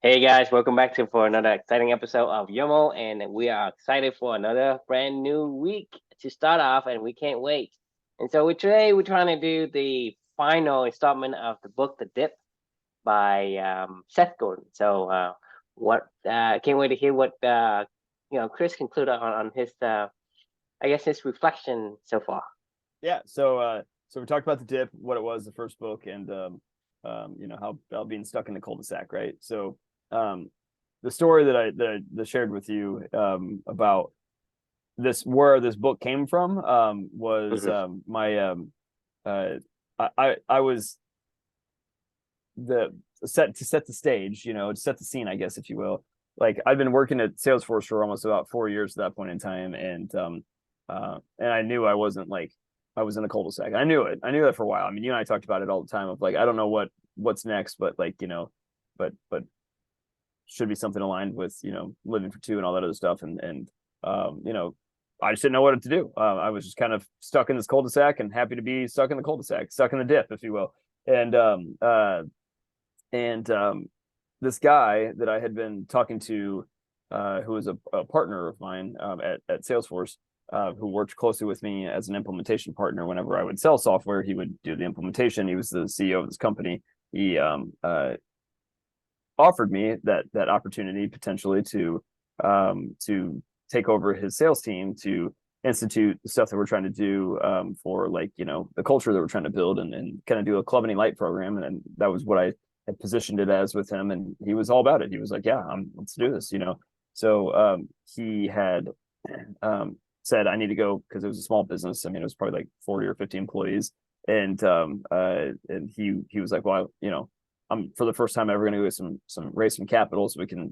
Hey guys, welcome back for another exciting episode of Yoml, and we are excited for another brand new week to start off, and we can't wait. And so today we're trying to do the final installment of the book The Dip by Seth Godin. What can't wait to hear what Chris concluded on his I guess his reflection so far. Yeah, so we talked about the dip, what it was, the first book, and how about being stuck in the cul-de-sac, right? So um, the story that I shared with you about this where this book came from was Hmm. my uh, I was the set the stage, to set the scene, I guess, if you will. Like I'd been working at Salesforce for almost about 4 years at that point in time, and I knew I wasn't like I was in a cul-de-sac. I knew it. I knew that for a while. I mean, you and I talked about it all the time of like I don't know what's next, but but should be something aligned with living for two and all that other stuff, and I just didn't know what to do. I was just kind of stuck in this cul-de-sac and happy to be stuck in the cul-de-sac, stuck in the dip, if you will. And this guy that I had been talking to, who was a partner of mine at Salesforce, who worked closely with me as an implementation partner. Whenever I would sell software, he would do the implementation. He was the CEO of this company. He offered me that opportunity potentially to take over his sales team to institute the stuff that we're trying to do for like the culture that we're trying to build and kind of do a Club Any Light program, and that was what I had positioned it as with him, and he was all about it. He was like, yeah, let's do this. So he had said I need to go because it was a small business. I mean, it was probably like 40 or 50 employees, and he was like, well, I'm for the first time ever going to go raise some capital so we can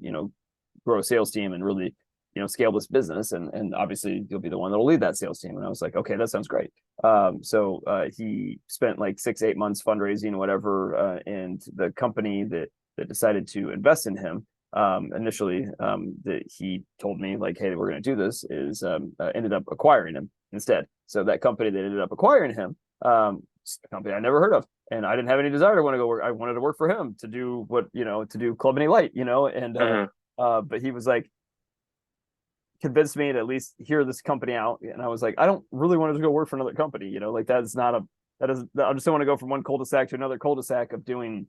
grow a sales team and really scale this business, and obviously you'll be the one that'll lead that sales team. And I was like, okay, that sounds great. So he spent like 6 8 months fundraising or whatever, and the company that decided to invest in him initially, that he told me like, hey, we're going to do this, is ended up acquiring him instead. So that company that ended up acquiring him, a company I never heard of, and I didn't have any desire to want to go work. I wanted to work for him to do to do Club Any Light, and Hmm. but he was like convinced me to at least hear this company out, and I was like, I don't really want to go work for another company, like that's not a that is I just don't want to go from one cul-de-sac to another cul-de-sac of doing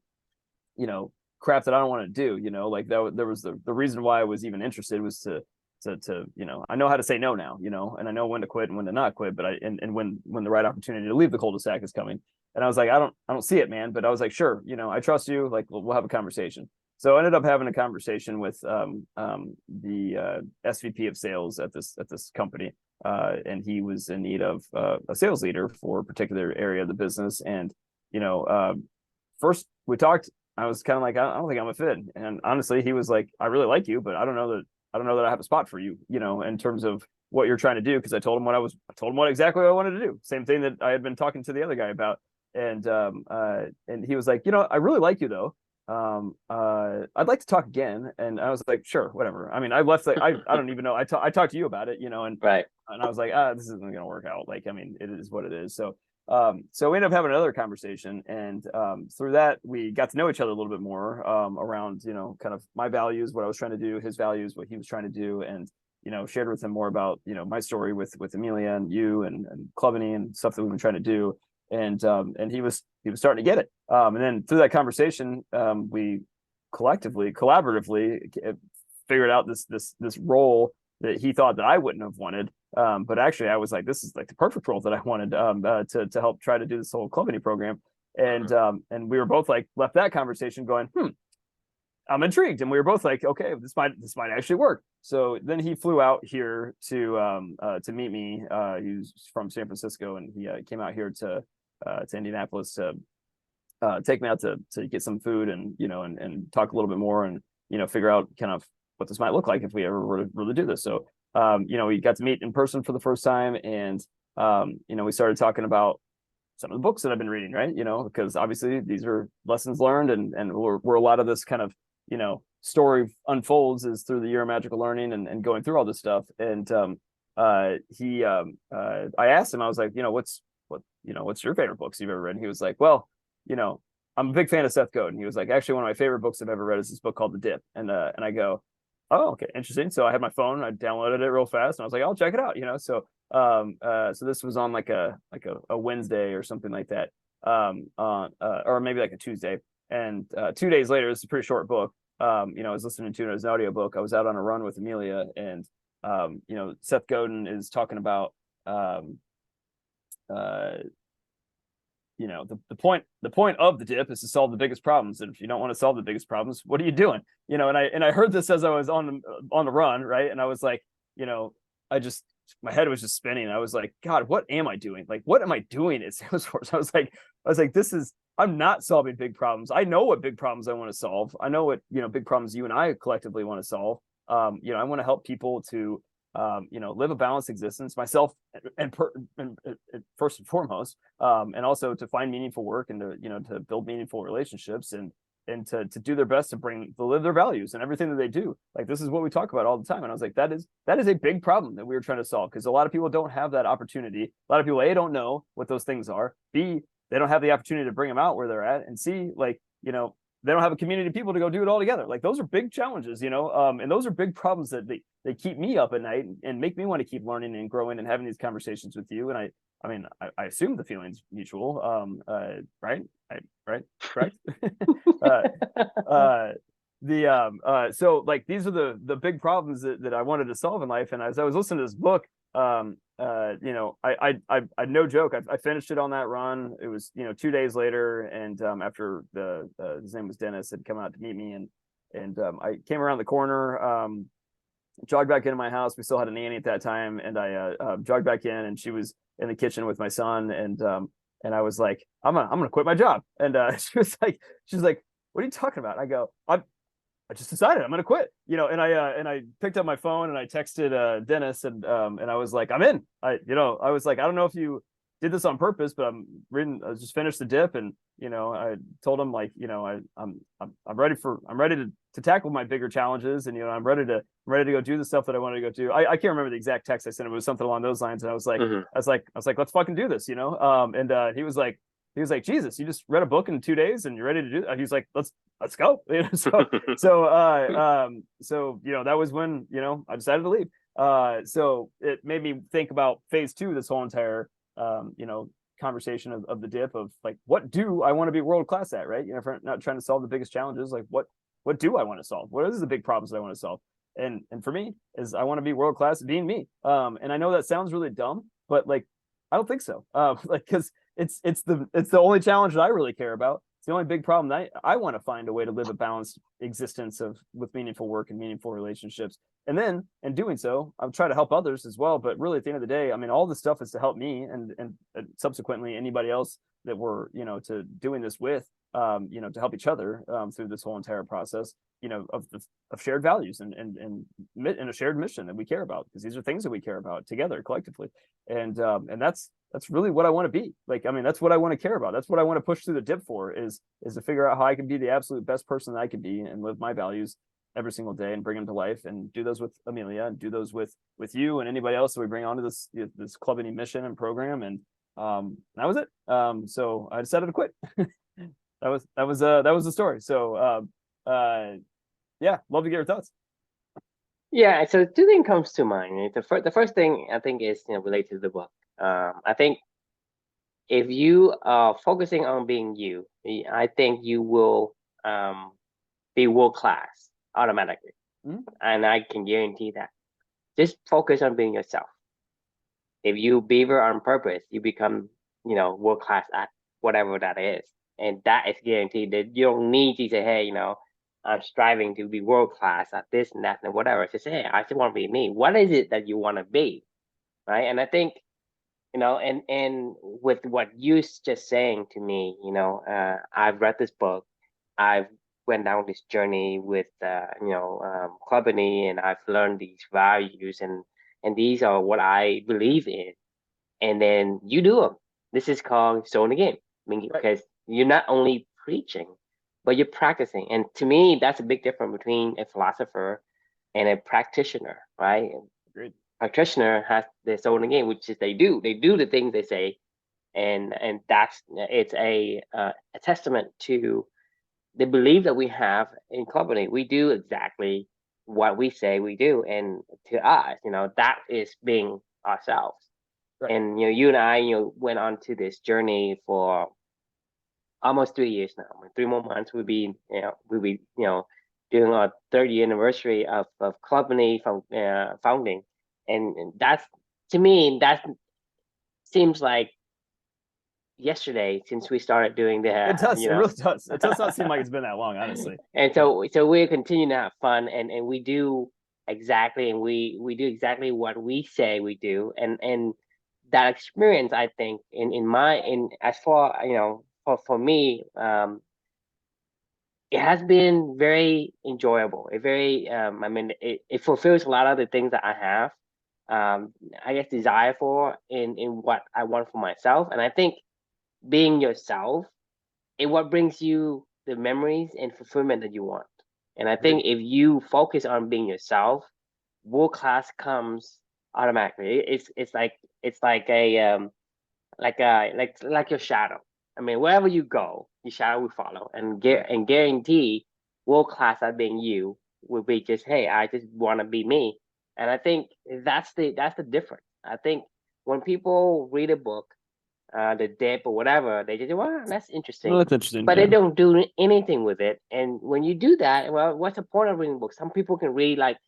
you know crap that I don't want to do. Like that there was the reason why I was even interested was to I know how to say no now, and I know when to quit and when to not quit, but and when the right opportunity to leave the cul-de-sac is coming. And I was like, I don't see it, man. But I was like, sure, I trust you. Like we'll have a conversation. So I ended up having a conversation with the SVP of sales at this company, and he was in need of a sales leader for a particular area of the business. And you know, uh, first we talked, I was kind of like, I don't think I'm a fit. And honestly, he was like, I really like you, but I don't know that I have a spot for you, in terms of what you're trying to do. Because I told him what exactly I wanted to do. Same thing that I had been talking to the other guy about. And he was like, I really like you though. I'd like to talk again. And I was like, sure, whatever. I mean, I left, like, I don't even know. I talked to you about it, Right. and I was like, this isn't going to work out. Like, I mean, it is what it is. So we ended up having another conversation, and through that, we got to know each other a little bit more around, kind of my values, what I was trying to do, his values, what he was trying to do, and shared with him more about my story with Amelia and you and Clubany and stuff that we've been trying to do, and he was starting to get it, and then through that conversation, we collaboratively figured out this role that he thought that I wouldn't have wanted. But actually, I was like, this is like the perfect role that I wanted to help try to do this whole Clubany program. Hmm. And we were both like left that conversation going, I'm intrigued, and we were both like, okay, this might actually work. So then he flew out here to meet me. He's from San Francisco, and he came out here to Indianapolis to take me out to get some food, and and talk a little bit more, and figure out kind of what this might look like if we ever were to really do this. So we got to meet in person for the first time, and we started talking about some of the books that I've been reading, right? Because obviously these are lessons learned, and where a lot of this kind of story unfolds is through the year of magical learning, and going through all this stuff. And I asked him, I was like, what's your favorite books you've ever read? And he was like, well, you know I'm a big fan of Seth Godin. He was like, actually, one of my favorite books I've ever read is this book called The Dip. And I go, oh, okay, interesting. So I had my phone, I downloaded it real fast, and I was like, I'll check it out, so this was on like a Wednesday or something like that, on or maybe like a Tuesday. And 2 days later, it's a pretty short book. I was listening to it as an audiobook. I was out on a run with Amelia, and Seth Godin is talking about uh the point of the dip is to solve the biggest problems. And if you don't want to solve the biggest problems, what are you doing? And I heard this as I was on the run, right? And I was like, I just, my head was just spinning. I was like, God, what am I doing? Like, what am I doing at Salesforce? I was like, I'm not solving big problems. I know what big problems I want to solve. I know what, big problems you and I collectively want to solve. I want to help people to live a balanced existence, myself and first and foremost, and also to find meaningful work and to build meaningful relationships and to do their best to live their values and everything that they do. Like, this is what we talk about all the time. And I was like, that is a big problem that we were trying to solve, because a lot of people don't have that opportunity. A lot of people, A, don't know what those things are. B, they don't have the opportunity to bring them out where they're at. And C, they don't have a community of people to go do it all together. Like, those are big challenges, and those are big problems that they keep me up at night and make me want to keep learning and growing and having these conversations with you. And I assume the feeling's mutual, right? Right? Correct? So like, these are the big problems that I wanted to solve in life. And as I was listening to this book, I no joke, I finished it on that run. It was 2 days later, and after his name was Dennis, had come out to meet me, and I came around the corner, jogged back into my house. We still had a nanny at that time, and I jogged back in, and she was in the kitchen with my son, and I was like, I'm gonna quit my job. And she was like, what are you talking about? I go, I just decided I'm gonna quit, and I picked up my phone and I texted Dennis, and I was like, I'm in. I was like, I don't know if you did this on purpose, but I just finished the dip, and I told him, like, I'm ready to tackle my bigger challenges, and I'm ready to go do the stuff that I wanted to go do. I can't remember the exact text I sent. It was something along those lines, and I was like, let's fucking do this, and he was like, Jesus, you just read a book in 2 days and you're ready to do that. He's like, let's go. So that was when I decided to leave. So it made me think about phase 2, this whole entire conversation of the dip, of like, what do I want to be world class at, right? If I'm not trying to solve the biggest challenges, like, what do I want to solve? What is the big problems that I want to solve? And for me, is I want to be world class at being me. And I know that sounds really dumb, but like, I don't think so. Because it's the only challenge that I really care about. It's the only big problem that I want to find a way to live a balanced existence with meaningful work and meaningful relationships. And then in doing so, I'll try to help others as well. But really, at the end of the day, I mean, all this stuff is to help me and subsequently anybody else that we're to doing this with, to help each other through this whole entire process, of shared values and a shared mission that we care about, because these are things that we care about together collectively. And that's really what I want to be. Like, I mean, that's what I want to care about. That's what I want to push through the dip for, is to figure out how I can be the absolute best person that I can be and live my values every single day and bring them to life, and do those with Amelia and do those with you and anybody else that we bring onto this Club Any mission and program. And that was it. So I decided to quit. that was the story. So yeah, love to get your thoughts. Yeah, so two things comes to mind. The first thing I think is related to the book. I think if you are focusing on being you, I think you will be world class automatically. Mm-hmm. And I can guarantee that. Just focus on being yourself. If you beaver on purpose, you become, world class at whatever that is. And that is guaranteed. That you don't need to say, hey, I'm striving to be world class at this and that and whatever. Just say, hey, I just want to be me. What is it that you want to be? Right. And I think, and with what you just saying to me, I've read this book. I've went down this journey with, company, and I've learned these values, and these are what I believe in. And then you do them. This is called soul in the game. I mean, because you're not only preaching, but you're practicing. And to me, that's a big difference between a philosopher and a practitioner, right? Agreed. Practitioner has their soul in the game, which is they do the things they say, and that's it's a testament to the belief that we have in company. We do exactly what we say we do, and to us, that is being ourselves. Right. And you and I, went on to this journey for almost 3 years now. In 3 more months, we'll be doing our third year anniversary of company founding, and that's, to me, that seems like yesterday since we started doing It the, does. It really does. It does not seem like it's been that long, honestly. and so we continue to have fun, and we do exactly, and we do exactly what we say we do, and that experience, I think, in as far, for me, it has been very enjoyable. I mean, it fulfills a lot of the things that I have, I guess, desire for in what I want for myself. And I think being yourself is what brings you the memories and fulfillment that you want. And I Agreed. think if you focus on being yourself, world class comes automatically. It's like like your shadow. I mean, wherever you go, your shadow will follow, and Right. guarantee world class at being you will be just, hey, I just want to be me. And I think that's the difference. I think when people read a book, the dip or whatever, they just, wow, that's Well, interesting, that's interesting. but they Yeah. don't do anything with it. And when you do that, well, what's the point of reading books? Some people can read like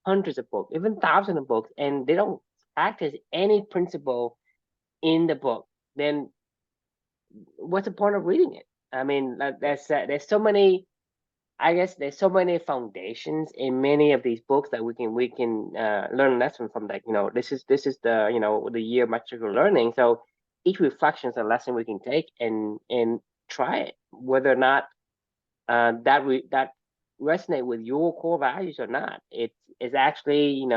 hundreds of books, even thousands of books, and they don't practice any principle in the book. Then what's the point of reading it? I mean, there's so many. I guess there's so many foundations in many of these books that we can learn a lesson from. Like, this is the year of magical learning. So each reflection is a lesson we can take and try it, whether or not that resonate with your core values or not. It's actually,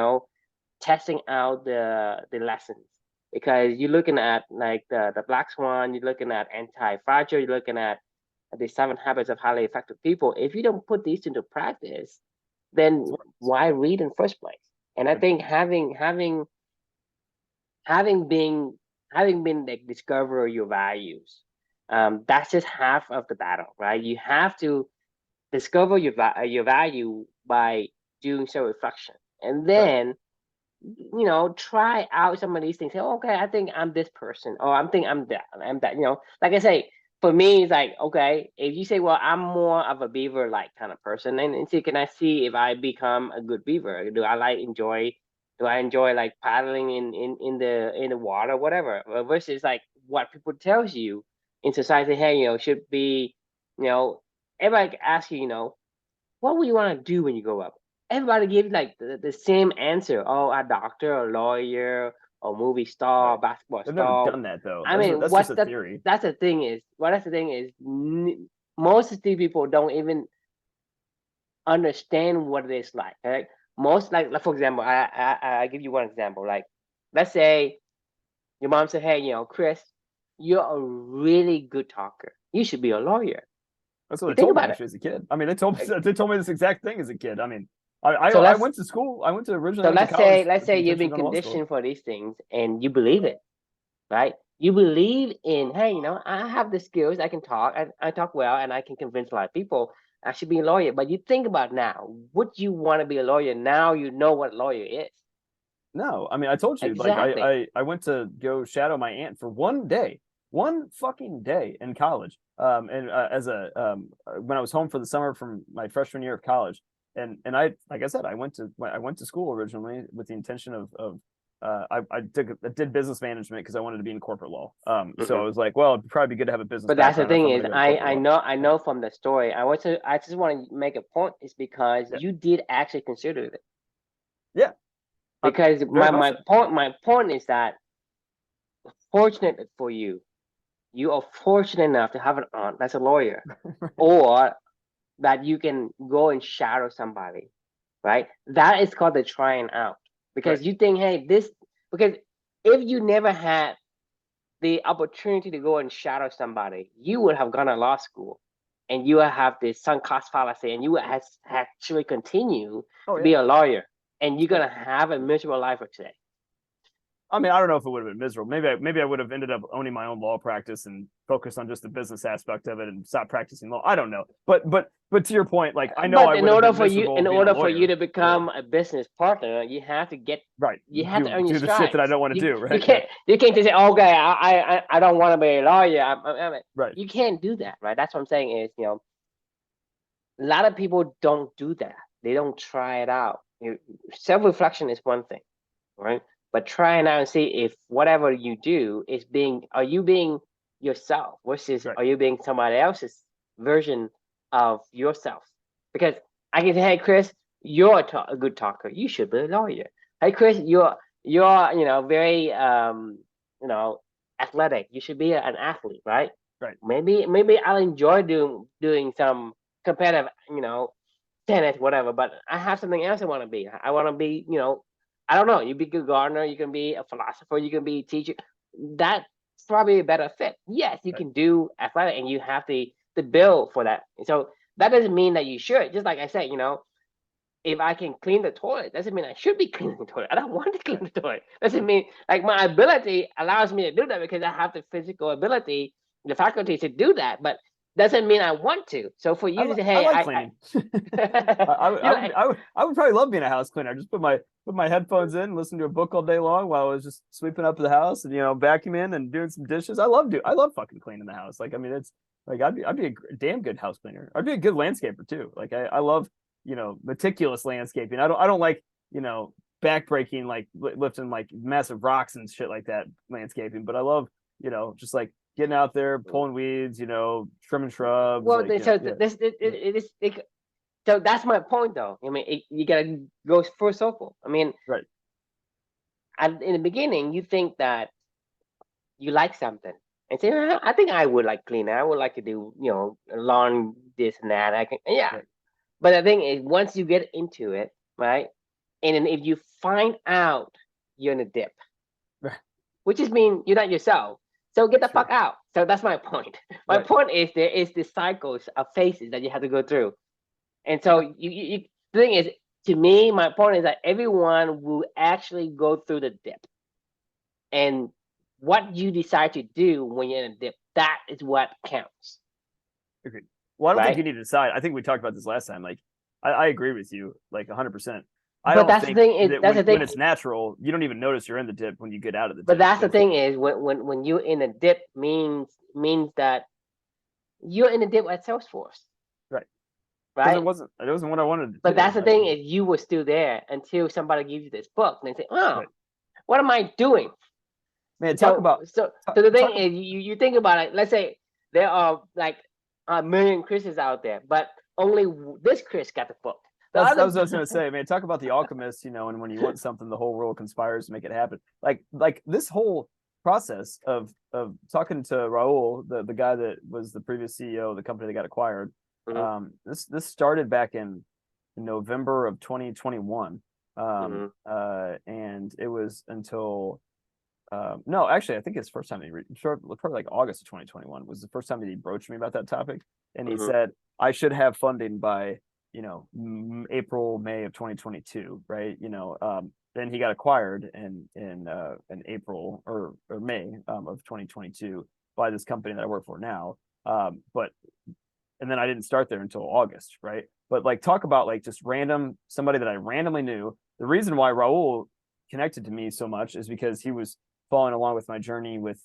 testing out the lessons, because you're looking at like the Black Swan, you're looking at Anti-Fragile, you're looking at the 7 habits of highly effective people. If you don't put these into practice, It's then works. why read in the first place? And I think having been having been the discoverer of your values, that's just half of the battle, right? You have to discover your value by doing self reflection, and Right. then try out some of these things. Say, okay, I think I'm this person, or I'm think I'm that. Like I say, for me, it's like, okay, if you say, well, I'm more of a beaver like kind of person, and see, can I see if I become a good beaver? Do I enjoy like paddling in the water, whatever? Versus like what people tells you in society, hey, should be, you know, everybody asks you, what would you want to do when you grow up? Everybody gives like the same answer. Oh, a doctor, a lawyer, a movie star, a Right. basketball They've never star. done that though. I mean, That's just a theory. that's the thing is, most of these people don't even understand what it is like. Right? Most, like for example, I give you one example. Like, let's say your mom said, hey, Chris, you're a really good talker. You should be a lawyer. That's what You they think told me about it. actually as a kid. I mean, they told me this exact thing as a kid. I mean, So I let's went to school. I So went to let's say college let's with the say you've intention been of going to law school. conditioned for these things and you believe it, right? You believe in, hey, I have the skills, I can talk, I talk well, and I can convince a lot of people I should be a lawyer. But you think about now, would you want to be a lawyer now you know what a lawyer is? No, I mean, I told you, like, Exactly. I went to go shadow my aunt for one day, one fucking day in college. And as a when I was home for the summer from my freshman year of college, and I, like I said, I went to school originally with the intention of I did business management because I wanted to be in corporate law. So I Hmm. was like, well, it'd probably be good to have a business But that's the background if thing I'm going is, to go to I corporate I law. know I Yeah, know from the story. I just want to make a point is because yeah, you did actually consider it. yeah. Because Very my much my so. point my point is that, fortunate for you, you are fortunate enough to have an aunt that's a lawyer, or that you can go and shadow somebody, right? That is called the trying out. Right. Because you think, hey, because if you never had the opportunity to go and shadow somebody, you would have gone to law school and you would have this sunk cost fallacy, and you would have actually continue Oh to be yeah. a lawyer, and you're Yeah. going to have a miserable life today. I mean, I don't know if it would have been miserable. Maybe I would have ended up owning my own law practice and focused on just the business aspect of it and stopped practicing law. I don't know. But to your point, like I know But I would have been miserable in being a order for you lawyer. to Yeah. become a business partner, you have to get, Right. you have to Do earn your do the shit that I stripes. don't want to do, You right? Yeah. can't, you can't just say, okay, I don't want to be a lawyer. Right. You can't do that, right? That's what I'm saying is, a lot of people don't do that. They don't try it out. Self-reflection is one thing, right? But try it out and see if whatever you do is are you being yourself versus Right. are you being somebody else's version of yourself? Because I can say, hey, Chris, you're a good talker. You should be a lawyer. Hey, Chris, you're very athletic. You should be an athlete, right? Right. Maybe I'll enjoy doing some competitive, tennis, whatever. But I have something else I want to be. I want to be, I don't know. You be a good gardener. You can be a philosopher. You can be a teacher. That's probably a better fit. Yes, you Right. can do athletic, and you have the bill for that. And so that doesn't mean that you should. Just like I said, if I can clean the toilet, doesn't mean I should be cleaning the toilet. I don't want to clean the toilet. Doesn't mean like my ability allows me to do that because I have the physical ability, the faculty to do that. But doesn't mean I want to. So for you to say, I hey, like cleaning. I would probably love being a house cleaner. I just put my headphones in, listen to a book all day long while I was just sweeping up the house and vacuuming and doing some dishes. I love fucking cleaning the house. Like I mean, it's like I'd be a damn good house cleaner. I'd be a good landscaper too. Like I love meticulous landscaping. I don't like backbreaking like lifting like massive rocks and shit like that landscaping. But I love just like getting out there, pulling weeds, trimming shrubs. well, Like, so yeah, this so that's my point, though. I mean, you gotta go full circle. I mean, right, in the beginning, you think that you like something and say, I think I would like cleaning. I would like to do, lawn this and that. I can, yeah. right, But the thing is, once you get into it, right, and then if you find out you're in a dip, right. which is mean you're not yourself. So get the Sure, fuck out. So that's my point. My right. point is there is the cycles of phases that you have to go through. And so Yeah, the thing is, to me, my point is that everyone will actually go through the dip. And what you decide to do when you're in a dip, that is what counts. agreed. Well, I don't think Right? you need to decide. I think we talked about this last time. Like, I agree with you, like 100%. I But don't that's the think thing is that that's the when thing. it's natural, you don't even notice you're in the dip when you get out of the But dip. that's the Basically, thing is when you're in a dip means that you're in a dip at Salesforce, right? Because right? it wasn't what I wanted to But do. that's the thing is you were still there until somebody gives you this book and they say, oh, Right, what am I doing? man. So the thing Talk is you think about it, let's say there are like a million Chris's out there, but only this Chris got the book. The that other was what I was gonna say, man. Talk about the alchemist, and when you want something, the whole world conspires to make it happen. Like this whole process of talking to Raul, the guy that was the previous CEO of the company that got acquired. Mhm, This started back in November of 2021. mhm, And it was until no, actually, I think his first time probably like August of 2021 was the first time that he broached me about that topic, and he mhm. said I should have funding by April, May of 2022, right? Then he got acquired in April or May of 2022 by this company that I work for now. But and then I didn't start there until August, right? But like talk about like just somebody that I randomly knew. The reason why Raul connected to me so much is because he was following along with my journey with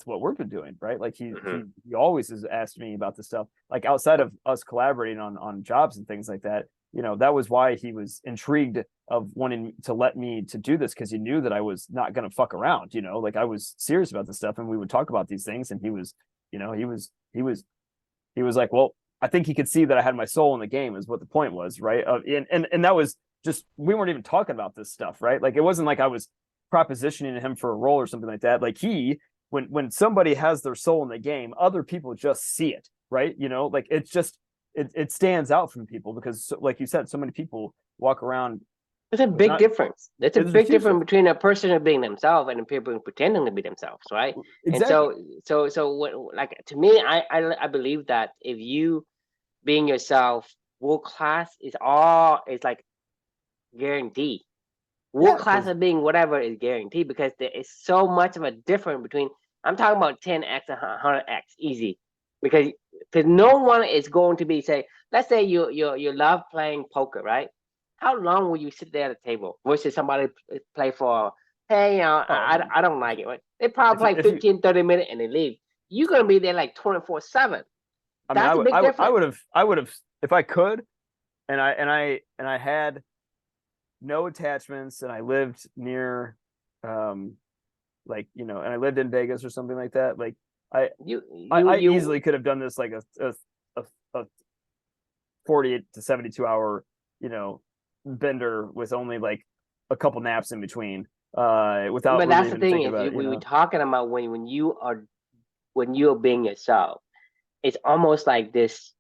what we've been doing, right? Like Mhm. he always has asked me about this stuff. Like outside of us collaborating on jobs and things like that, that was why he was intrigued of wanting to let me to do this because he knew that I was not gonna fuck around, like I was serious about this stuff and we would talk about these things and he was, he was like, well, I think he could see that I had my soul in the game is what the point was, right? And that was just we weren't even talking about this stuff, right? Like it wasn't like I was propositioning him for a role or something like that. Like when somebody has their soul in the game, other people just see it, right? Like it's just it stands out from people because like you said, so many people walk around There's a with big not difference. There's a there's a big huge difference difference. between a person being themselves and a people pretending to be themselves, right? And Exactly. so what, like to me, I believe that if you being yourself, world class is like guaranteed. World class of being whatever is guaranteed because there is so much of a difference between. I'm talking about 10x and 100x easy, because no one is going to be say. Let's say you love playing poker, right? How long will you sit there at the table versus somebody play for? Hey, I don't like it. Right? They probably play 15, 30 minutes and they leave. You're gonna be there like 24/7. That's a big difference. I would have, if I could, and I had no attachments, and I lived near, like, you know, and I lived in Vegas or something like that. Like I easily could have done this like a 48 to 72 hour, you know, bender with only like a couple naps in between. Without. But really that's the thing is we were talking about when you're being yourself, it's almost like this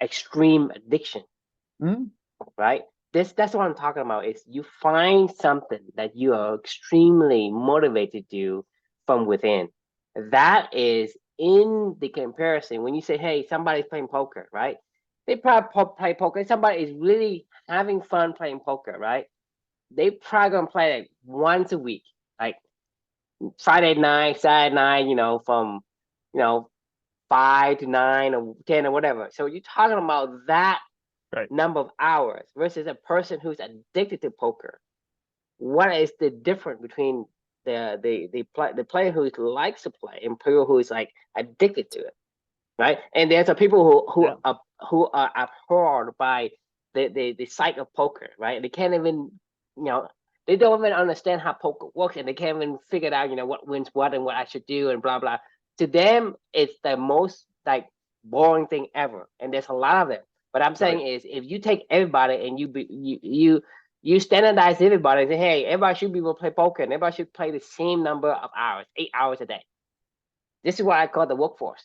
extreme addiction, right? That's what I'm talking about. Is you find something that you are extremely motivated to do from within. That is in the comparison. When you say, "Hey, somebody's playing poker," right? They probably play poker. Somebody is really having fun playing poker, right? They probably gonna play like once a week, like Friday night, Saturday night. From 5 to 9 or 10 or whatever. So you're talking about that number of hours versus a person who's addicted to poker. What is the difference between the player who likes to play and player who is like addicted to it, right? And there's a people who are abhorred by the sight of poker, right? They can't even they don't even understand how poker works, and they can't even figure out what wins what and what I should do and blah blah. To them, it's the most like boring thing ever, and there's a lot of them. What I'm saying is, if you take everybody and you standardize everybody and say, hey, everybody should be able to play poker, and everybody should play the same number of hours, 8 hours a day. This is what I call the workforce.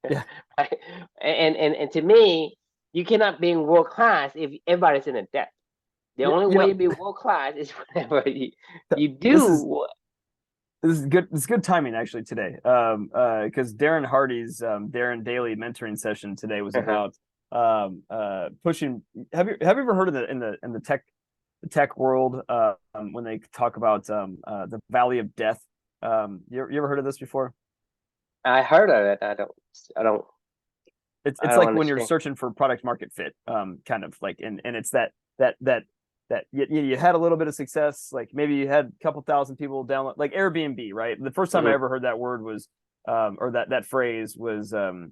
Yeah. Right? And to me, you cannot be in world class if everybody's in a debt. The only way to be world class is whenever you do. This is good. It's good timing actually today, because Darren Hardy's Darren Daily mentoring session today was about pushing. Have you ever heard of in the tech world when they talk about the Valley of Death? You ever heard of this before? I heard of it. I don't. It's like when you're searching for product market fit, kind of like, and it's that you had a little bit of success, like maybe you had a couple thousand people download, like Airbnb, right? The first time I ever heard that word was, or that phrase was, the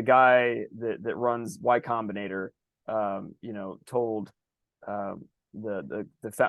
guy that runs Y Combinator, told the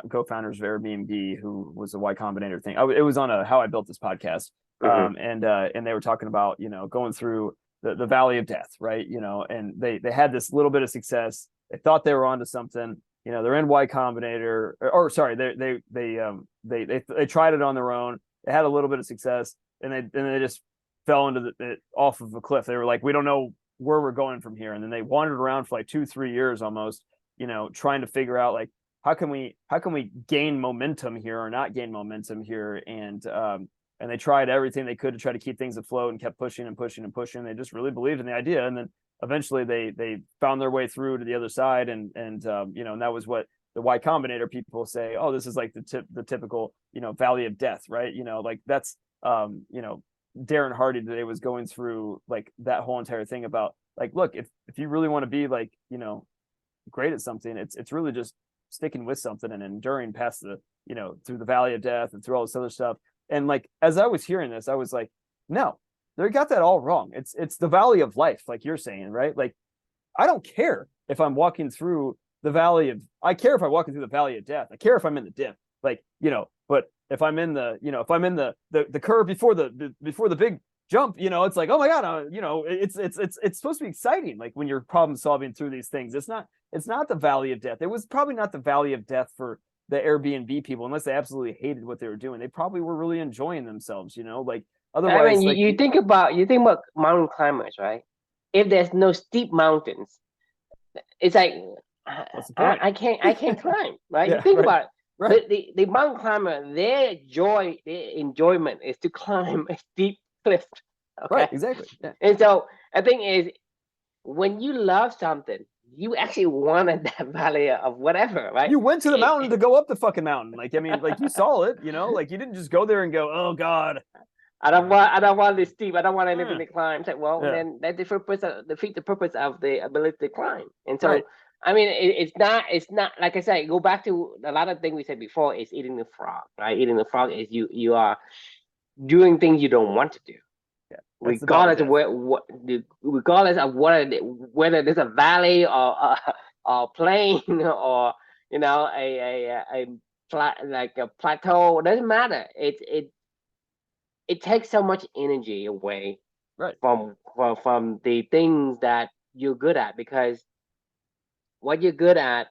co-founders of Airbnb, who was a Y Combinator thing. It was on a How I Built This podcast, and they were talking about going through the Valley of Death, right? And they had this little bit of success. They thought they were onto something. They're in Y Combinator, or sorry, they tried it on their own. They had a little bit of success, and they just fell into off of a cliff. They were like, we don't know where we're going from here. And then they wandered around for like 2-3 years almost, trying to figure out like how can we gain momentum here or not gain momentum here. And they tried everything they could to try to keep things afloat and kept pushing and pushing and pushing. They just really believed in the idea, and then eventually they found their way through to the other side, and that was what the Y Combinator people say. Oh, this is like the typical Valley of Death, right? Like that's Darren Hardy today was going through like that whole entire thing about like, look, if you really want to be like great at something, it's really just sticking with something and enduring past the through the Valley of Death and through all this other stuff. And like as I was hearing this, I was like, no, they got that all wrong. It's the Valley of Life, like you're saying, right? Like, I don't care if I'm walking through the Valley of. I care if I'm walking through the Valley of Death. I care if I'm in the dip, like But if I'm in the if I'm in the curve before the big jump, it's like, oh my god, it's supposed to be exciting. Like when you're problem solving through these things, it's not the Valley of Death. It was probably not the Valley of Death for the Airbnb people, unless they absolutely hated what they were doing. They probably were really enjoying themselves, like. Otherwise, like, you think about mountain climbers, right? If there's no steep mountains, it's like I can't climb, right? You think about it. Right. The mountain climber, their enjoyment is to climb a steep cliff. Okay? Right, exactly. Yeah. And so I think is when you love something, you actually wanted that valley of whatever, right? You went to the mountain to go up the fucking mountain. Like, I mean, like you saw it, like you didn't just go there and go, oh God. I don't want this steep. I don't want anything Yeah. to climb. It's like, well, Yeah. then that defeat the purpose of the ability to climb. And Right. so, I mean, it's not like I said. Go back to a lot of things we said before. Is eating the frog, right? Eating the frog is you are doing things you don't want to do, Yeah. That's the dog regardless of death. regardless of whether there's a valley or plain or a flat like a plateau. It doesn't matter. It takes so much energy away Right. from the things that you're good at, because what you're good at,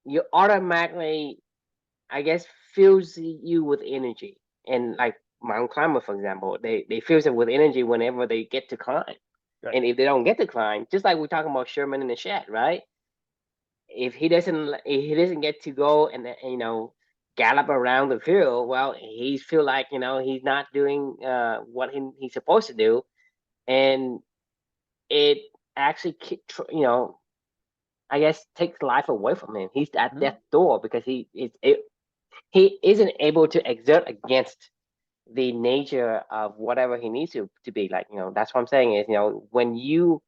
you automatically, I guess, fills you with energy. And like mountain climber, for example, they fill it with energy whenever they get to climb. Right. And if they don't get to climb, just like we're talking about Sherman in the shed, right? If he doesn't get to go and gallop around the field, well, he feel like he's not doing what he's supposed to do, and it actually I guess takes life away from him. He's at Mhm. death door because he isn't able to exert against the nature of whatever he needs to be. Like, that's what I'm saying is, when you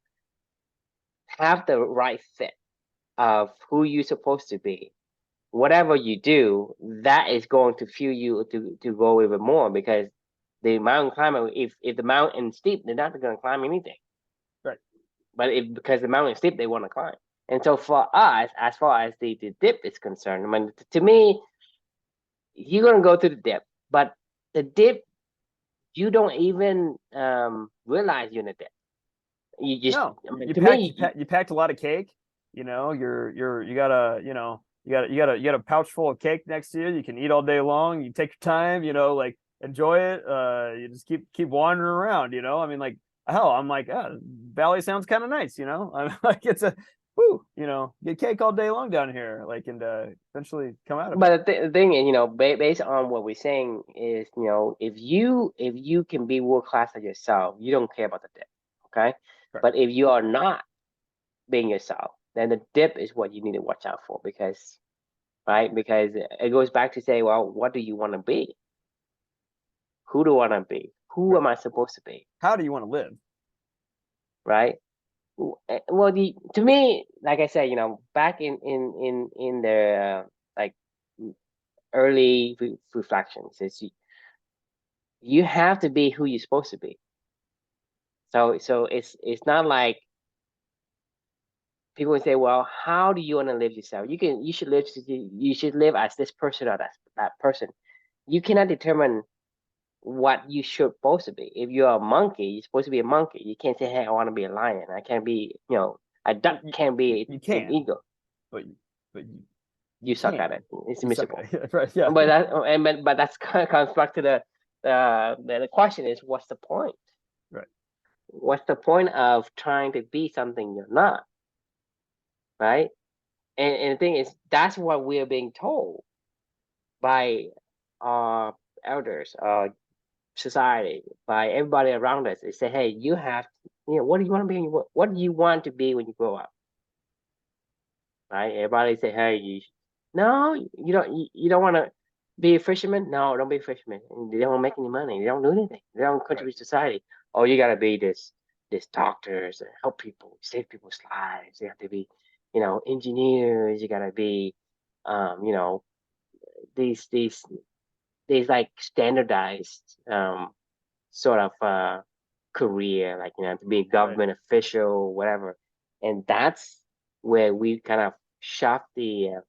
have the right fit of who you're supposed to be, whatever you do, that is going to fuel you to go even more, because the mountain climber, if the mountain is steep, they're not going to climb anything. Right. But because the mountain is steep, they want to climb. And so for us, as far as the dip is concerned, I mean, to me, you're going to go to the dip, but the dip, you don't even realize you're in a dip. You just, No, I mean, you to packed me, you packed a lot of cake. You got a you got a pouch full of cake next to you. You can eat all day long. You take your time. Like enjoy it. You just keep wandering around. I mean, like hell, I'm like, Valley sounds kind of nice. I'm like it's a whoo. Get cake all day long down here. Like and eventually come out of it. but the thing is, based on what we're saying is, if you can be world class at yourself, you don't care about the dip, okay? Correct. But if you are not being yourself, then the dip is what you need to watch out for, because right, because it goes back to say, well, what do you want to be? Who do I want to be? Who Right. am I supposed to be? How do you want to live? Right? Well, to me, like I said, back in the like early reflections, is you have to be who you're supposed to be. So it's not like people say, well, how do you want to live yourself? You should live as this person or that person. You cannot determine what you should supposed to be. If you're a monkey, you're supposed to be a monkey. You can't say, hey, I want to be a lion. I can't be, a duck can't be You an can, eagle. but you You suck at can't. it. It's You suck miserable. at it. Right. Yeah. But that's kind of comes back to the question is, what's the point? Right. What's the point of trying to be something you're not, right? And the thing is, that's what we are being told by our elders, society, by everybody around us. They say, hey, you have, what do you want to be? What do you want to be when you grow up? Right? Everybody say, hey, no, you don't want to be a fisherman. No, don't be a fisherman. They don't make any money. They don't do anything. They don't Right. contribute to society. Oh, you got to be this doctors and help people, save people's lives. You have to be, engineers. You got to be, you know, these these these like standardized sort of career, like to be a Right. government official, whatever. And that's where we kind of shove the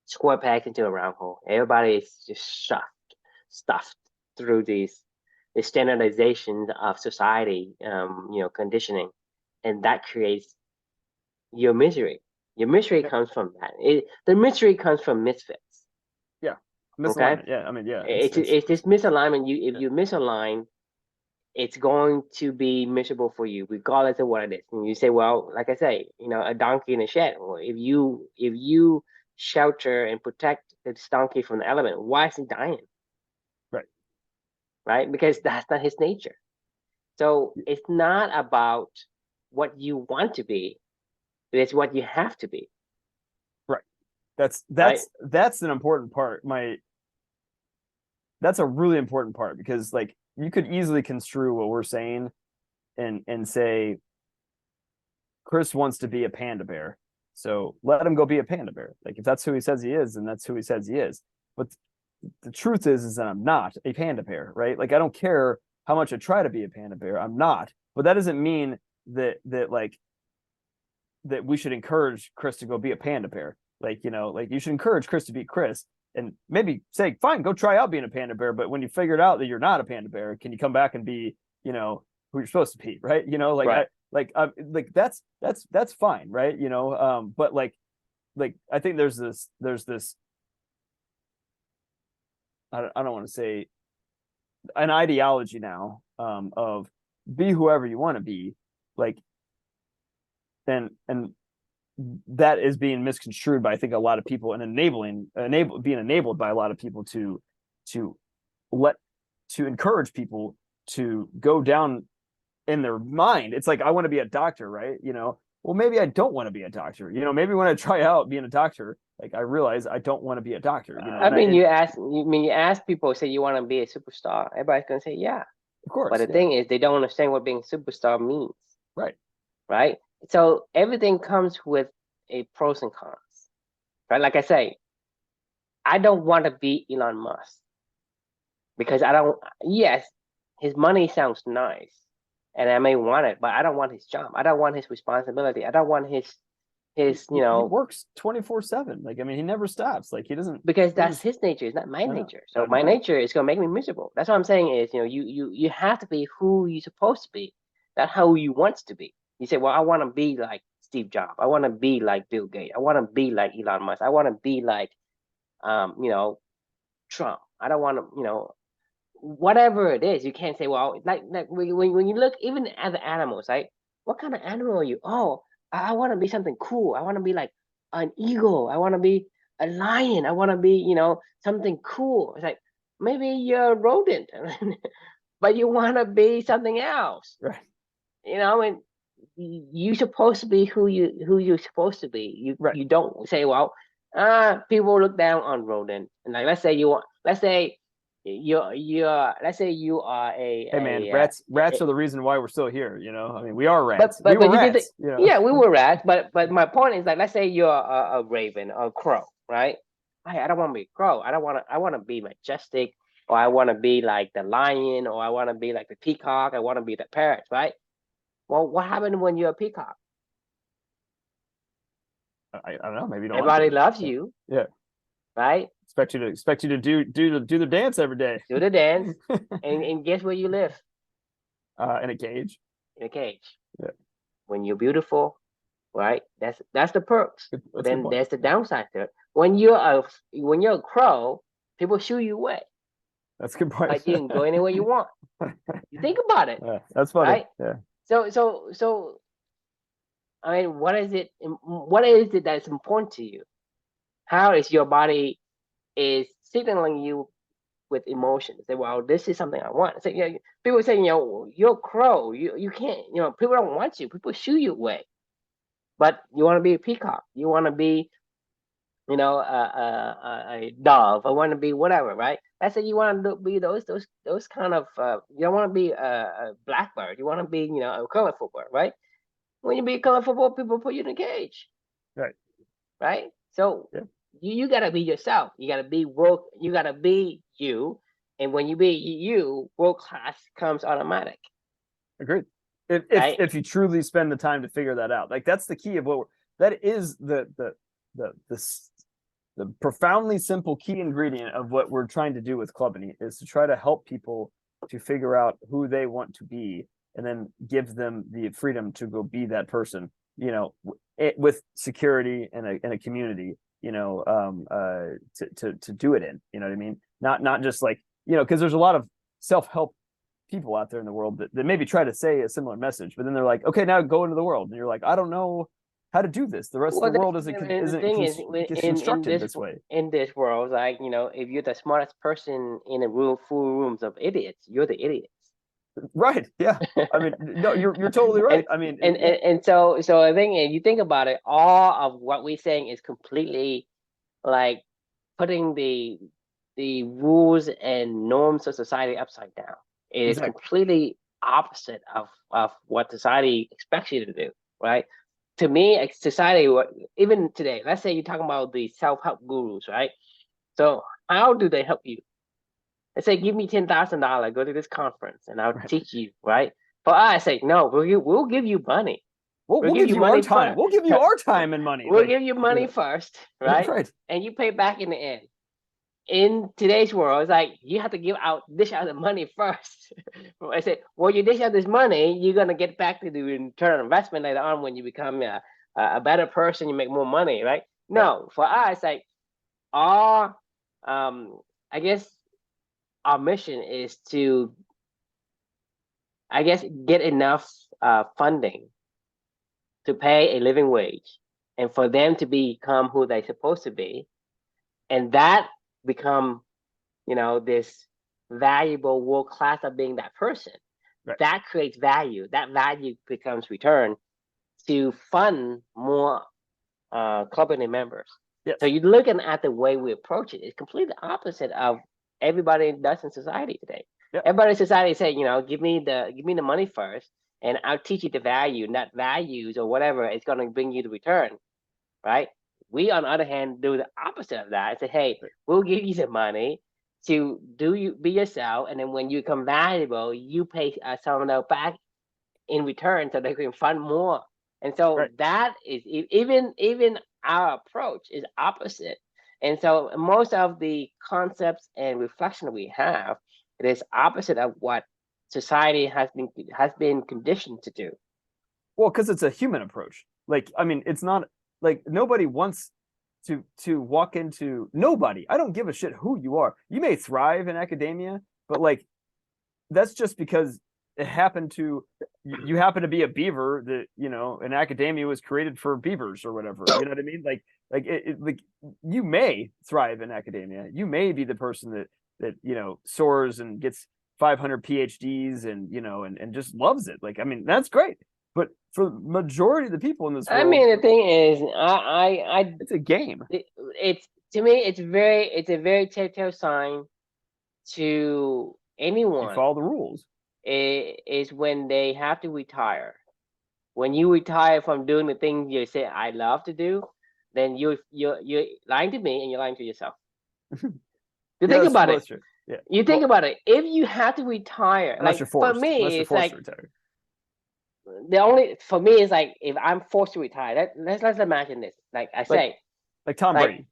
square peg into a round hole. Everybody is just stuffed through the standardization of society, conditioning, and that creates your misery. Your misery Yep. comes from that. The misery comes from misfits. Yeah. Okay, Misalignment. Yeah. I mean, yeah. it's this misalignment. If Yeah. you misalign, it's going to be miserable for you, regardless of what it is. And you say, well, like I say, a donkey in a shed. Well, if you shelter and protect this donkey from the element, why is he dying? Right. Right? Because that's not his nature. So it's not about what you want to be. It's what you have to be. Right. Right? That's an important part. That's a really important part, because like you could easily construe what we're saying and say Chris wants to be a panda bear, so let him go be a panda bear. Like if that's who he says he is, then that's who he says he is. But the truth is that I'm not a panda bear, right? Like I don't care how much I try to be a panda bear, I'm not. But that doesn't mean that we should encourage Chris to go be a panda bear. Like, you know, like you should encourage Chris to be Chris, and maybe say, fine, go try out being a panda bear. But when you figured out that you're not a panda bear, can you come back and be, you know, who you're supposed to be, right? You know, like Right. like that's fine, right? You know, but like I think there's this I don't want to say an ideology now of be whoever you want to be, like, and that is being misconstrued by I think a lot of people, and being enabled by a lot of people to encourage people to go down in their mind. It's like, I want to be a doctor, right? You know, well, maybe I don't want to be a doctor. You know, maybe when I try out being a doctor, like I realize I don't want to be a doctor. You know, I mean, you ask people, say you want to be a superstar. Everybody's gonna say, yeah. of course, But the thing is, they don't understand what being a superstar means. right? Right? So everything comes with a pros and cons. Right? Like I say, I don't want to be Elon Musk because I don't. Yes, his money sounds nice, and I may want it, but I don't want his job. I don't want his responsibility. I don't want his He works 24/7. Like, I mean, he never stops. Like, he doesn't, because that's his nature. It's not my nature. So my nature is gonna make me miserable. That's what I'm saying. Is, you know, you have to be who you're supposed to be, not how you want to be. You say, well, I want to be like Steve Jobs. I want to be like Bill Gates. I want to be like Elon Musk. I want to be like, you know, Trump. I don't want to, you know, whatever it is. You can't say, well, like when you look even at the animals, right? What kind of animal are you? Oh, I want to be something cool. I want to be like an eagle. I want to be a lion. I want to be, you know, something cool. It's like, maybe you're a rodent, but you want to be something else. right? You know, and you're supposed to be who you're supposed to be. Right. You don't say, well, people look down on rodent. And like, let's say let's say you are Hey man, rats are the reason why we're still here. You know, I mean, we are rats. but We were you did rats. You know? yeah, we were rats. But my point is, like, let's say you're a raven or a crow, right? I don't want to be a crow. I want to be majestic, or I want to be like the lion, or I want to be like the peacock. I want to be the parrot, right? Well, what happened when you're a peacock? I don't know. Maybe you don't Everybody like loves you, yeah. right? Expect you to do the dance every day. Do the dance, and guess where you live? In a cage. In a cage. Yeah. When you're beautiful, right? That's the perks. That's Then there's the downside to it. When you're a crow, people shoo you away. That's a good point. But you can go anywhere you want. You think about it. Yeah, that's funny. Right? Yeah. So I mean, what is it that's important to you? How is your body is signaling you with emotions? Say, well, this is something I want. So, you know, people say, you know, you're a crow. You can't, you know, people don't want you. People shoo you away. But you want to be a peacock. You want to be, you know, a dove. I want to be whatever, right? Let's say you want to be those kind of. You don't want to be a blackbird. You want to be, you know, a colorful bird, right? When you be a colorful bird, people put you in a cage, Right. right? So yeah. you gotta be yourself. You gotta be world. You gotta be you. And when you be you, world class comes automatic. Agreed. Right? If you truly spend the time to figure that out, like that's the key of that is the profoundly simple key ingredient of what we're trying to do with Clubany, is to try to help people to figure out who they want to be, and then give them the freedom to go be that person, you know, with security and a community, you know, to do it in, you know what I mean? Not just like, you know, because there's a lot of self-help people out there in the world that maybe try to say a similar message, but then they're like, okay, now go into the world, and you're like, I don't know how to do this. The rest of the world isn't constructed this way. In this world, like, you know, if you're the smartest person in a room full of rooms of idiots, you're the idiots. Right. Yeah. I mean, no, you're totally right. and I mean, and yeah, and, and so I think if you think about it, all of what we're saying is completely like putting the rules and norms of society upside down. It is exactly. completely opposite of what society expects you to do, right? To me, society, even today, let's say you're talking about the self-help gurus, right? So how do they help you? They say, give me $10,000, go to this conference, and I'll Right. teach you, right? For us, I say, no, we'll give you money. We'll We'll we'll give give you you our money time. first. We'll give you our time and money. We'll Like, give you you money know, first, right? right. And you pay back in the end. In today's world, it's like you have to dish out the money first. I say, well, you dish out this money, you're gonna get back to the return on investment later on when you become a better person, you make more money, right? Right. No, for us, like our I guess our mission is to, I guess, get enough funding to pay a living wage and for them to become who they're supposed to be, and that become, this valuable world class of being that person. Right. That creates value. That value becomes return to fund more company members. So Yes. you're looking at the way we approach it. It's completely opposite of everybody does in society today. Yep. Everybody in society say, give me the money first, and I'll teach you the value, not values or whatever. It's going to bring you the return, right? We, on the other hand, do the opposite of that. Say, hey, Right. we'll give you the money to be yourself, and then when you become valuable, you pay someone else back in return, so they can fund more. And so Right. that is even our approach is opposite. And so most of the concepts and reflection we have, it is opposite of what society has been conditioned to do. Well, because it's a human approach. Like, I mean, it's not like nobody wants to walk into nobody. I don't give a shit who you are. You may thrive in academia, but like that's just because it happened to you happen to be a beaver that an academia was created for beavers or whatever. You know what I mean? Like you may thrive in academia. You may be the person that soars and gets 500 PhDs and just loves it. Like, I mean, that's great. But for the majority of the people in this I world, mean, the thing is, I it's a game. it's to me, it's a very telltale sign to You anyone follow the rules. is when they have to retire. When you retire from doing the things you say I love to do, then you're lying to me and you're lying to yourself. You Yeah, think that's about it. most true. Yeah. You think Well, about it. If you have to retire, unless like you're for forced, unless me, you're it's forced to like retire. the only for me is like if I'm forced to retire. Let's imagine this. Like I Like say, like Tom like Brady.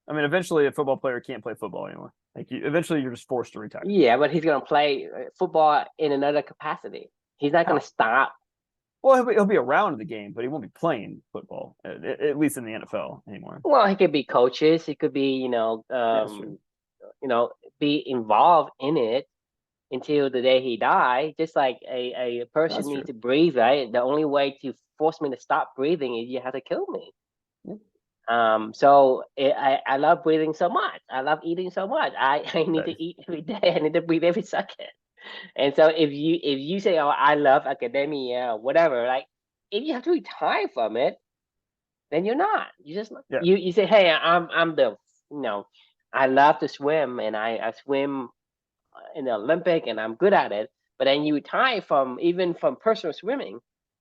I mean, eventually a football player can't play football anymore. Eventually you're just forced to retire. yeah, but he's gonna play football in another capacity. He's not gonna How? stop. Well, he'll be around the game, but he won't be playing football, at least in the NFL anymore. Well, he could be coaches. He could be, Yeah, that's true. you know, be involved in it until the day he dies. Just like a person That's needs true. to breathe, right? The only way to force me to stop breathing is you have to kill me. Yeah, I love breathing so much. I love eating so much. I need right. to eat every day. I need to breathe every second. And so if you say, oh, I love academia or whatever, like if you have to retire from it, then you're not. You just Yeah, you say, hey, I'm the you know, I love to swim and I swim in the Olympic and I'm good at it. But then you retire from even from personal swimming,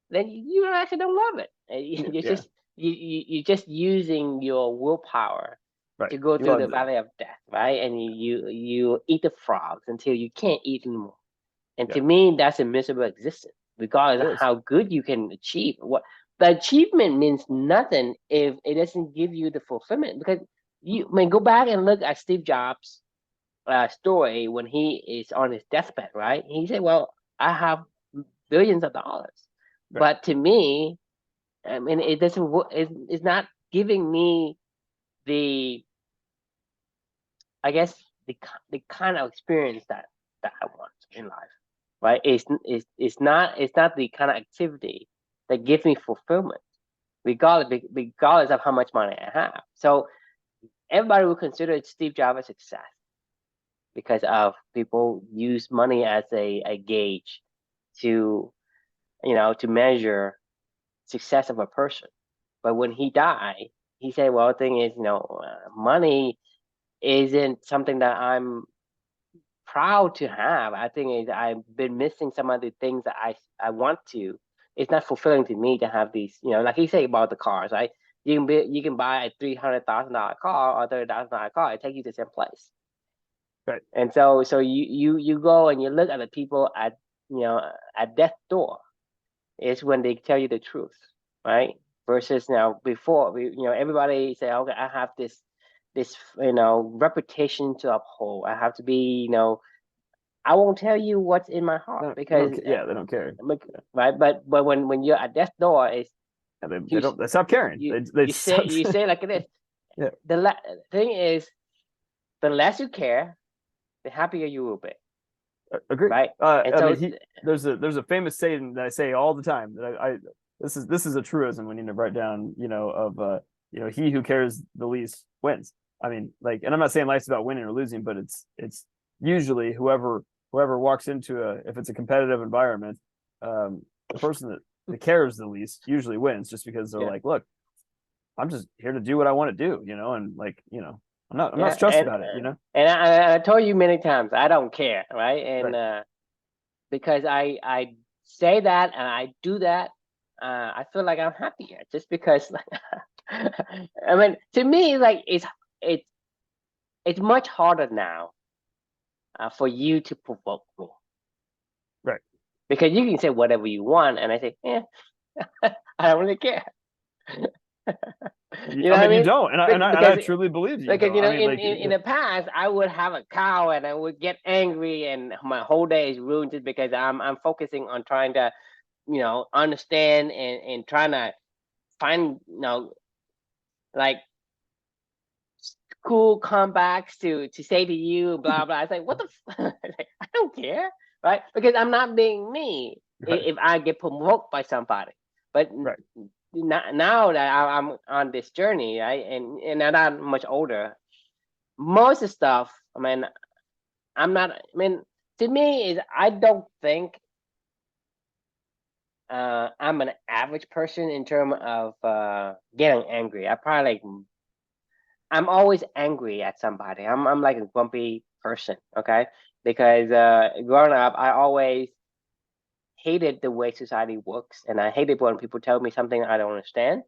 then you actually don't love it. yeah, You're yeah. just you're just using your willpower Right. to go You through the loved it. valley of death, right? And you eat the frogs until you can't eat anymore. And Yeah, to me, that's a miserable existence, regardless it of is. how good you can achieve. What the achievement means nothing if it doesn't give you the fulfillment. Because I mean, go back and look at Steve Jobs' story when he is on his deathbed, right? He said, "Well, I have billions of dollars, Right. but to me, I mean, it doesn't. It's not giving me the, I guess, the kind of experience that I want in life, right? It's not the kind of activity that gives me fulfillment, regardless of how much money I have. So everybody will consider Steve Jobs a success. because of people use money as a gauge to, to measure success of a person. But when he died, he said, well, the thing is, money isn't something that I'm proud to have. I think is I've been missing some of the things that I want to. It's not fulfilling to me to have these, like you say about the cars, right? You can buy a $300,000 car or $30,000 car. It takes you to the same place. Right. And so you go and you look at the people at at death door. Is when they tell you the truth, right? Versus now before everybody say, okay, I have this reputation to uphold. I have to be, I won't tell you what's in my heart because yeah, they don't care. right. But when you're at death door, is they stop caring. They you say like this. Yeah. The thing is, the less you care, the happier you will be. Agree. Right. And I mean, there's a famous saying that I say all the time that I this is a truism we need to write down. Of he who cares the least wins. I mean, like, and I'm not saying life's about winning or losing, but it's usually whoever walks into if it's a competitive environment, the person that cares the least usually wins, just because they're like, look, I'm just here to do what I want to do, and like, I'm not stressed about it, And I told you many times, I don't care, right? And because I say that and I do that, I feel like I'm happier just because. I mean, to me, like it's much harder now for you to provoke me, right? Because you can say whatever you want, and I say, yeah, I don't really care. You know what I mean? You don't, and I truly believe you. Because in the past, I would have a cow and I would get angry, and my whole day is ruined just because I'm focusing on trying to, understand and trying to find, like cool comebacks to say to you, blah blah. It's like, what the like, I don't care, right? Because I'm not being me if I get provoked by somebody. But now that I'm on this journey, right, and I'm not much older, most of the stuff, I mean, to me is I don't think I'm an average person in terms of getting angry. I'm always angry at somebody. I'm like a grumpy person, okay? Because growing up, I always hated the way society works, and I hated when people tell me something I don't understand.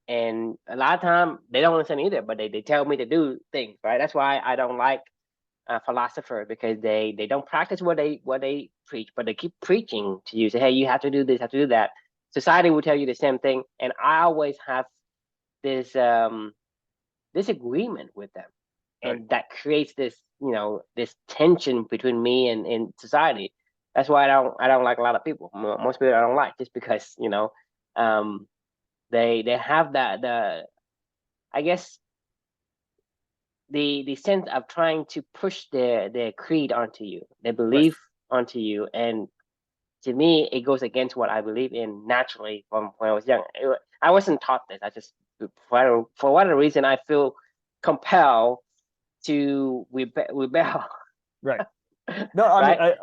And a lot of time they don't understand either, but they tell me to do things, right? That's why I don't like philosophers, because they don't practice what they preach, but they keep preaching to you. Say, hey, you have to do this, have to do that. Society will tell you the same thing, and I always have this disagreement with them, and that creates this tension between me and society. That's why I don't like a lot of people. Most people I don't like, just because um, they have the I guess the sense of trying to push their creed onto you, their belief onto you, and to me it goes against what I believe in naturally from when I was young. I wasn't taught this. I just, for whatever reason, I feel compelled to rebel. Right. No, I mean,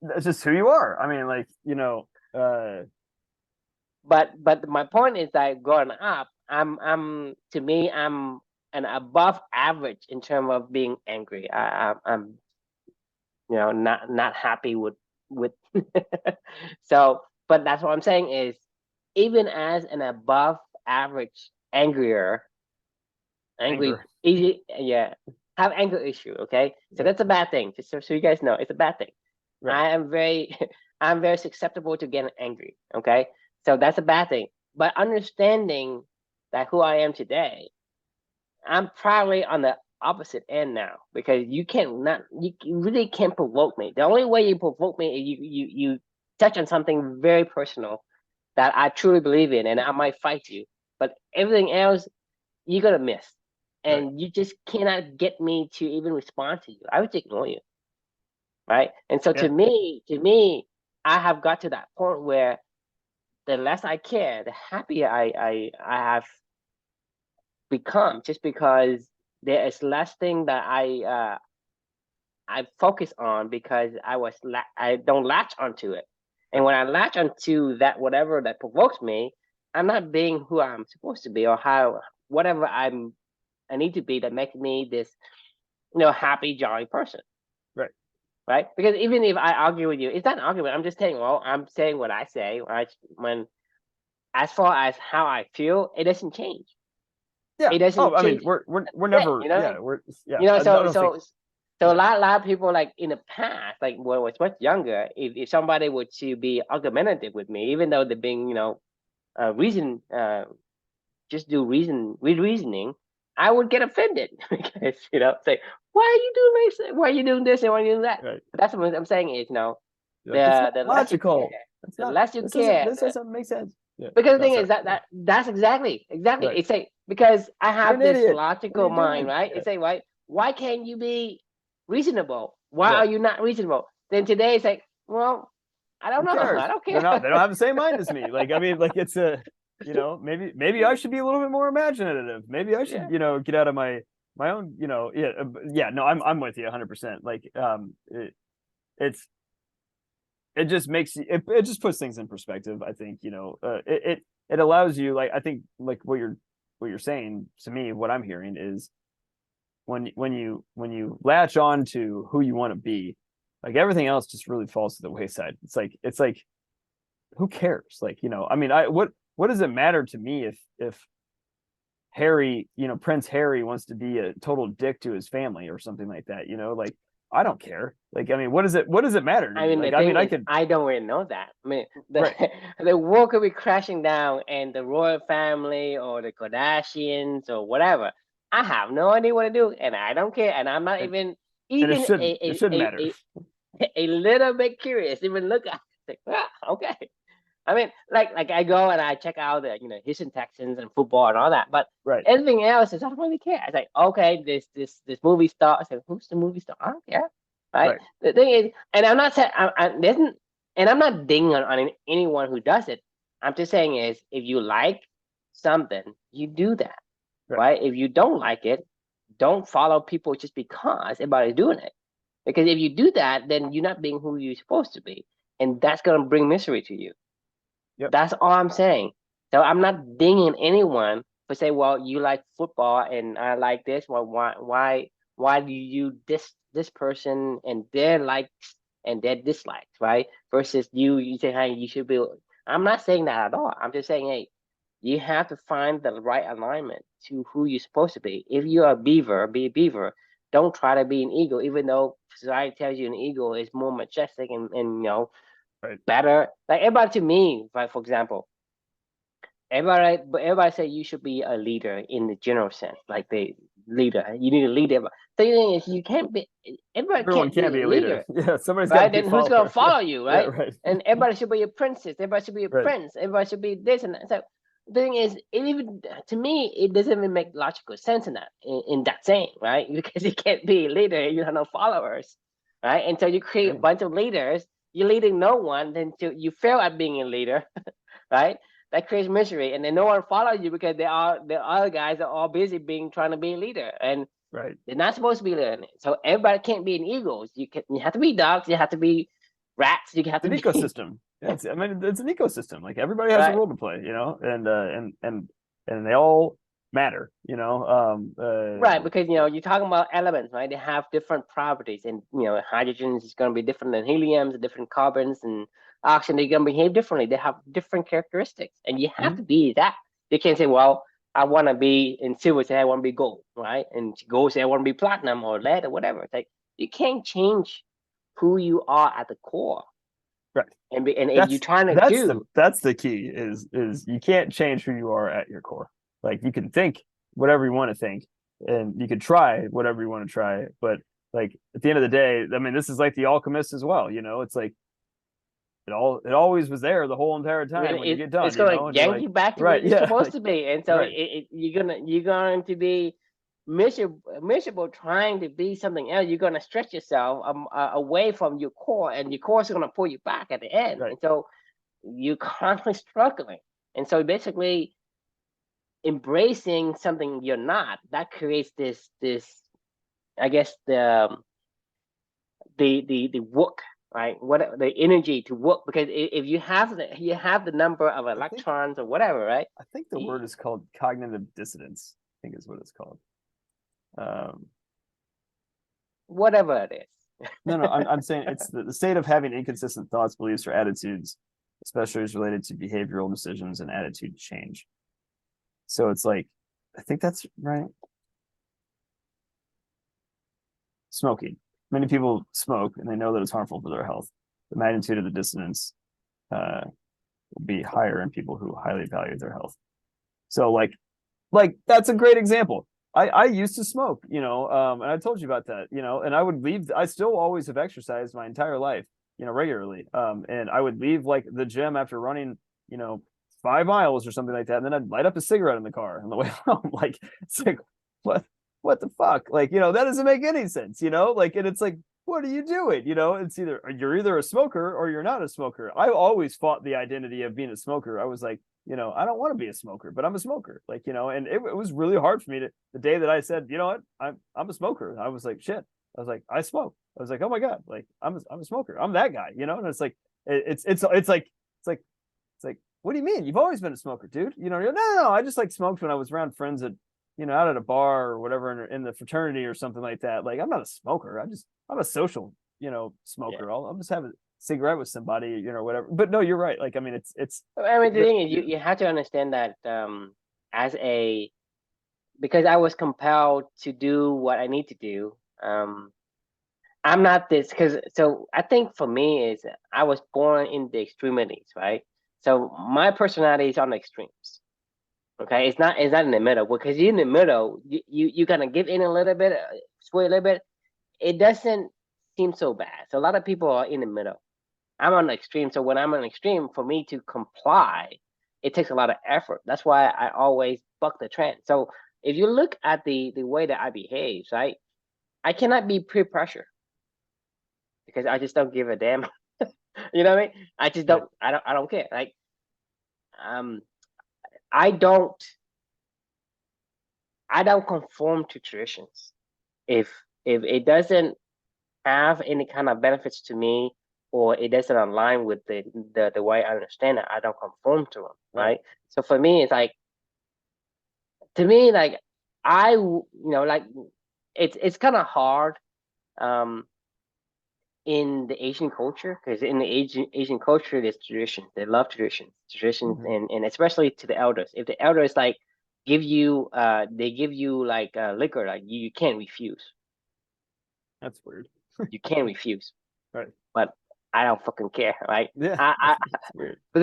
that's just who you are. I mean, like, But my point is that growing up, I'm to me I'm an above average in terms of being angry. I'm not happy with so, but that's what I'm saying is, even as an above average angry easy, yeah, have anger issue, okay? So that's a bad thing, just so you guys know, it's a bad thing. I am very I'm very susceptible to getting angry, okay? So that's a bad thing. But understanding that who I am today, I'm probably on the opposite end now, because you really can't provoke me. The only way you provoke me is you touch on something very personal that I truly believe in, and I might fight you. But everything else, you're gonna miss, and you just cannot get me to even respond to you. I would ignore you, right? And so to me, I have got to that point where the less I care, the happier I have become, just because there is less thing that I focus on because I don't latch onto it. And when I latch onto that, whatever that provokes me, I'm not being who I'm supposed to be, or how whatever I need to be that makes me this, happy, jolly person. Right. Right? Because even if I argue with you, it's not an argument. I'm just saying, well, I'm saying what I say. Right? When as far as how I feel, it doesn't change. Yeah. It Oh, doesn't I mean, change. we're Yeah, never. Yeah. We're. Yeah. I so don't think. a Yeah. lot of people, like in the past, like when I was much younger, if somebody were to be argumentative with me, even though they're being, reason, just do reasoning, I would get offended because, say, why are you doing this? Why are you doing this and why are you doing that? Right. But that's what I'm saying is, You're like, it's not the less you care, logical. It's the not. less you This isn't. care, This doesn't make sense. Yeah. because the No, thing sorry. is that's exactly. Right. It's like, because I You're have an this idiot. What are logical you mind, doing? right? Yeah. It's like, why can't you be reasonable? Why Yeah. are you not reasonable? Then today it's like, well, I don't Who know. cares? I don't They're care. not. They don't have the same mind as me. Like, I mean, like it's a. Maybe I should be a little bit more imaginative. Maybe I should, Yeah. get out of my own. Yeah. Yeah. No, I'm with you 100%. Like, it's it just makes it just puts things in perspective. I think it allows you, like, I think, like what you're saying to me, what I'm hearing is when you latch on to who you want to be, like everything else just really falls to the wayside. It's like who cares? Like, I mean, what does it matter to me if Harry, Prince Harry wants to be a total dick to his family or something like that, like I don't care. Like, I mean, what does it matter to I me? mean, the Like, I thing mean, I is, could. I don't really know that. I mean, the Right. the world could be crashing down, and the royal family or the Kardashians or whatever. I have no idea what to do, and I don't care, and I'm not and, even and it even shouldn't it shouldn't matter. a little bit curious. Even look at it, like, okay. I mean, like I go and I check out the Houston Texans and football and all that, but Right. everything else is I don't really care. It's like, okay, this movie star. I said, who's the movie star? I don't care, right? Right. The thing is, and I'm not saying and I'm not dinging on anyone who does it. I'm just saying is, if you like something, you do that, Right. right? If you don't like it, don't follow people just because everybody's doing it. Because if you do that, then you're not being who you're supposed to be, and that's gonna bring misery to you. Yep. That's all I'm saying. So I'm not dinging anyone for say, well, you like football and I like this. Well, why do you this person and their likes and their dislikes, right? Versus you say, hey, you should be. I'm not saying that at all. I'm just saying, hey, you have to find the right alignment to who you're supposed to be. If you're a beaver, be a beaver. Don't try to be an eagle, even though society tells you an eagle is more majestic and Right. better. Like everybody to me, like for example, everybody say you should be a leader in the general sense, like the leader. You need to lead everybody. The thing is, you can't be. Everybody Everyone can't can't be be a a leader. leader, Yeah, somebody's got to right? be a Then who's gonna follower. Yeah. follow you, Yeah. right? Right. And everybody should be a princess. Everybody should be a Right. prince. Everybody should be this and that. So the thing is, it even to me, it doesn't even make logical sense in that saying, right? Because you can't be a leader if you have no followers, right? And so you create a Dang. bunch of leaders. You're leading no one, then you fail at being a leader, right? That creates misery, and then no one follows you because the other guys are all busy being trying to be a leader, and Right. they're not supposed to be learning. So everybody can't be an eagles. You have to be dogs. You have to be rats. You have It's to an be ecosystem. Yeah, I mean, it's an ecosystem. Like everybody has a right. role to play, and they all matter. Right, because you're talking about elements, right? They have different properties, and hydrogen is going to be different than helium, different carbons, and oxygen. They're going to behave differently. They have different characteristics, and you have Mhm. to be that. You can't say, "Well, I want to be in silver, say I want to be gold," right? And gold say I want to be platinum or lead or whatever. It's like you can't change who you are at the core, Right. and if you're That's trying to that's the do that's the key is you can't change who you are at your core. Like you can think whatever you want to think, and you can try whatever you want to try, but like at the end of the day, I mean, this is like the alchemist as well. It's like it always was there the whole entire time when you get it's done, going to and you're yank like, you back to where right, you're yeah, supposed like to be, and so right, you're going to be miserable trying to be something else. You're going to stretch yourself away from your core, and your core is going to pull you back at the end, right, and so you're constantly struggling. And so basically, embracing something you're not, that creates this I guess the work, right? What the energy to work, because if you have the number of electrons or whatever, right? I think the word is called cognitive dissonance. I think is what it's called. Whatever it is. No, I'm saying it's the state of having inconsistent thoughts, beliefs, or attitudes, especially as related to behavioral decisions and attitude change. So it's like, I think that's right. Smoking. Many people smoke and they know that it's harmful for their health. The magnitude of the dissonance will be higher in people who highly value their health. So like that's a great example. I used to smoke, and I told you about that, and I would leave. I still always have exercised my entire life, regularly. And I would leave like the gym after running, 5 miles or something like that, and then I'd light up a cigarette in the car on the way home. Like it's like what the fuck? Like, that doesn't make any sense, like, and it's like, what are you doing? It's you're either a smoker or you're not a smoker. I always fought the identity of being a smoker. I was like, I don't want to be a smoker, but I'm a smoker. Like, and it was really hard for me the day that I said, you know what, I'm a smoker. I was like, shit. I was like, I smoke. I was like, oh my God, like I'm a smoker. I'm that guy, and it's like, it's like, what do you mean? You've always been a smoker, dude. No. I just like smoked when I was around friends at, out at a bar or whatever in the fraternity or something like that. Like, I'm not a smoker. I'm a social, smoker. Yeah. I'll just have a cigarette with somebody, whatever. But no, you're right. Like, I mean, it's. I mean, the thing is, you have to understand that because I was compelled to do what I need to do. I'm not this so I think for me is I was born in the extremities, right? So my personality is on the extremes. Okay, it's not in the middle, because you're in the middle, you kind of give in a little bit, sway a little bit. It doesn't seem so bad. So a lot of people are in the middle. I'm on the extreme. So when I'm on the extreme, for me to comply, it takes a lot of effort. That's why I always buck the trend. So if you look at the way that I behave, right, I cannot be peer pressure because I just don't give a damn. You know what I mean? I just don't. I don't care. Like, I don't conform to traditions. If it doesn't have any kind of benefits to me, or it doesn't align with the way I understand it, I don't conform to them, right? So for me, it's like, to me, like, like, it's kind of hard in the Asian culture, because in the Asian culture, there's tradition. They love traditions, and especially to the elders. If the elders like give you, they give you like liquor, like you can't refuse. That's weird. You can't refuse. Right. But I don't fucking care, right? Yeah. That's weird. The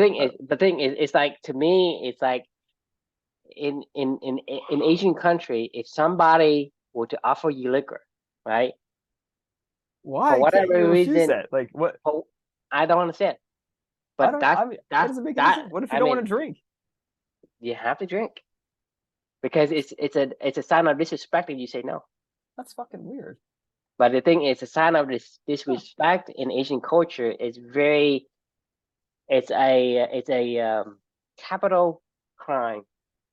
thing is, it's like, to me, it's like in Asian country, if somebody were to offer you liquor, right? Why For whatever can't you refuse reason, that? Like, what? I don't understand. But I mean, that doesn't make any sense. What if you don't want to drink? You have to drink, because it's a sign of disrespect if you say no. That's fucking weird. But the thing is, a sign of this disrespect in Asian culture is it's a capital crime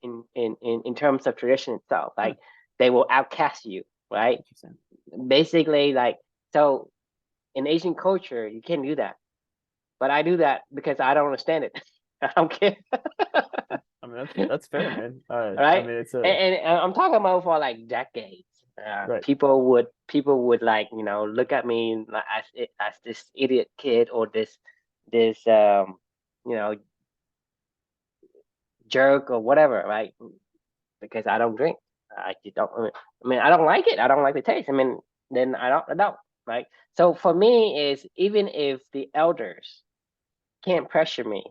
in terms of tradition itself. Like, they will outcast you, right? Basically, like, so in Asian culture, you can't do that. But I do that because I don't understand it. I don't care. I mean, that's fair, man. Right? I mean, and I'm talking about for like decades. Right. People would like, look at me as this idiot kid, or this jerk or whatever, right? Because I don't drink. I just don't. I mean, I don't like it. I don't like the taste. I mean, then I don't. Right. So for me, is even if the elders can't pressure me,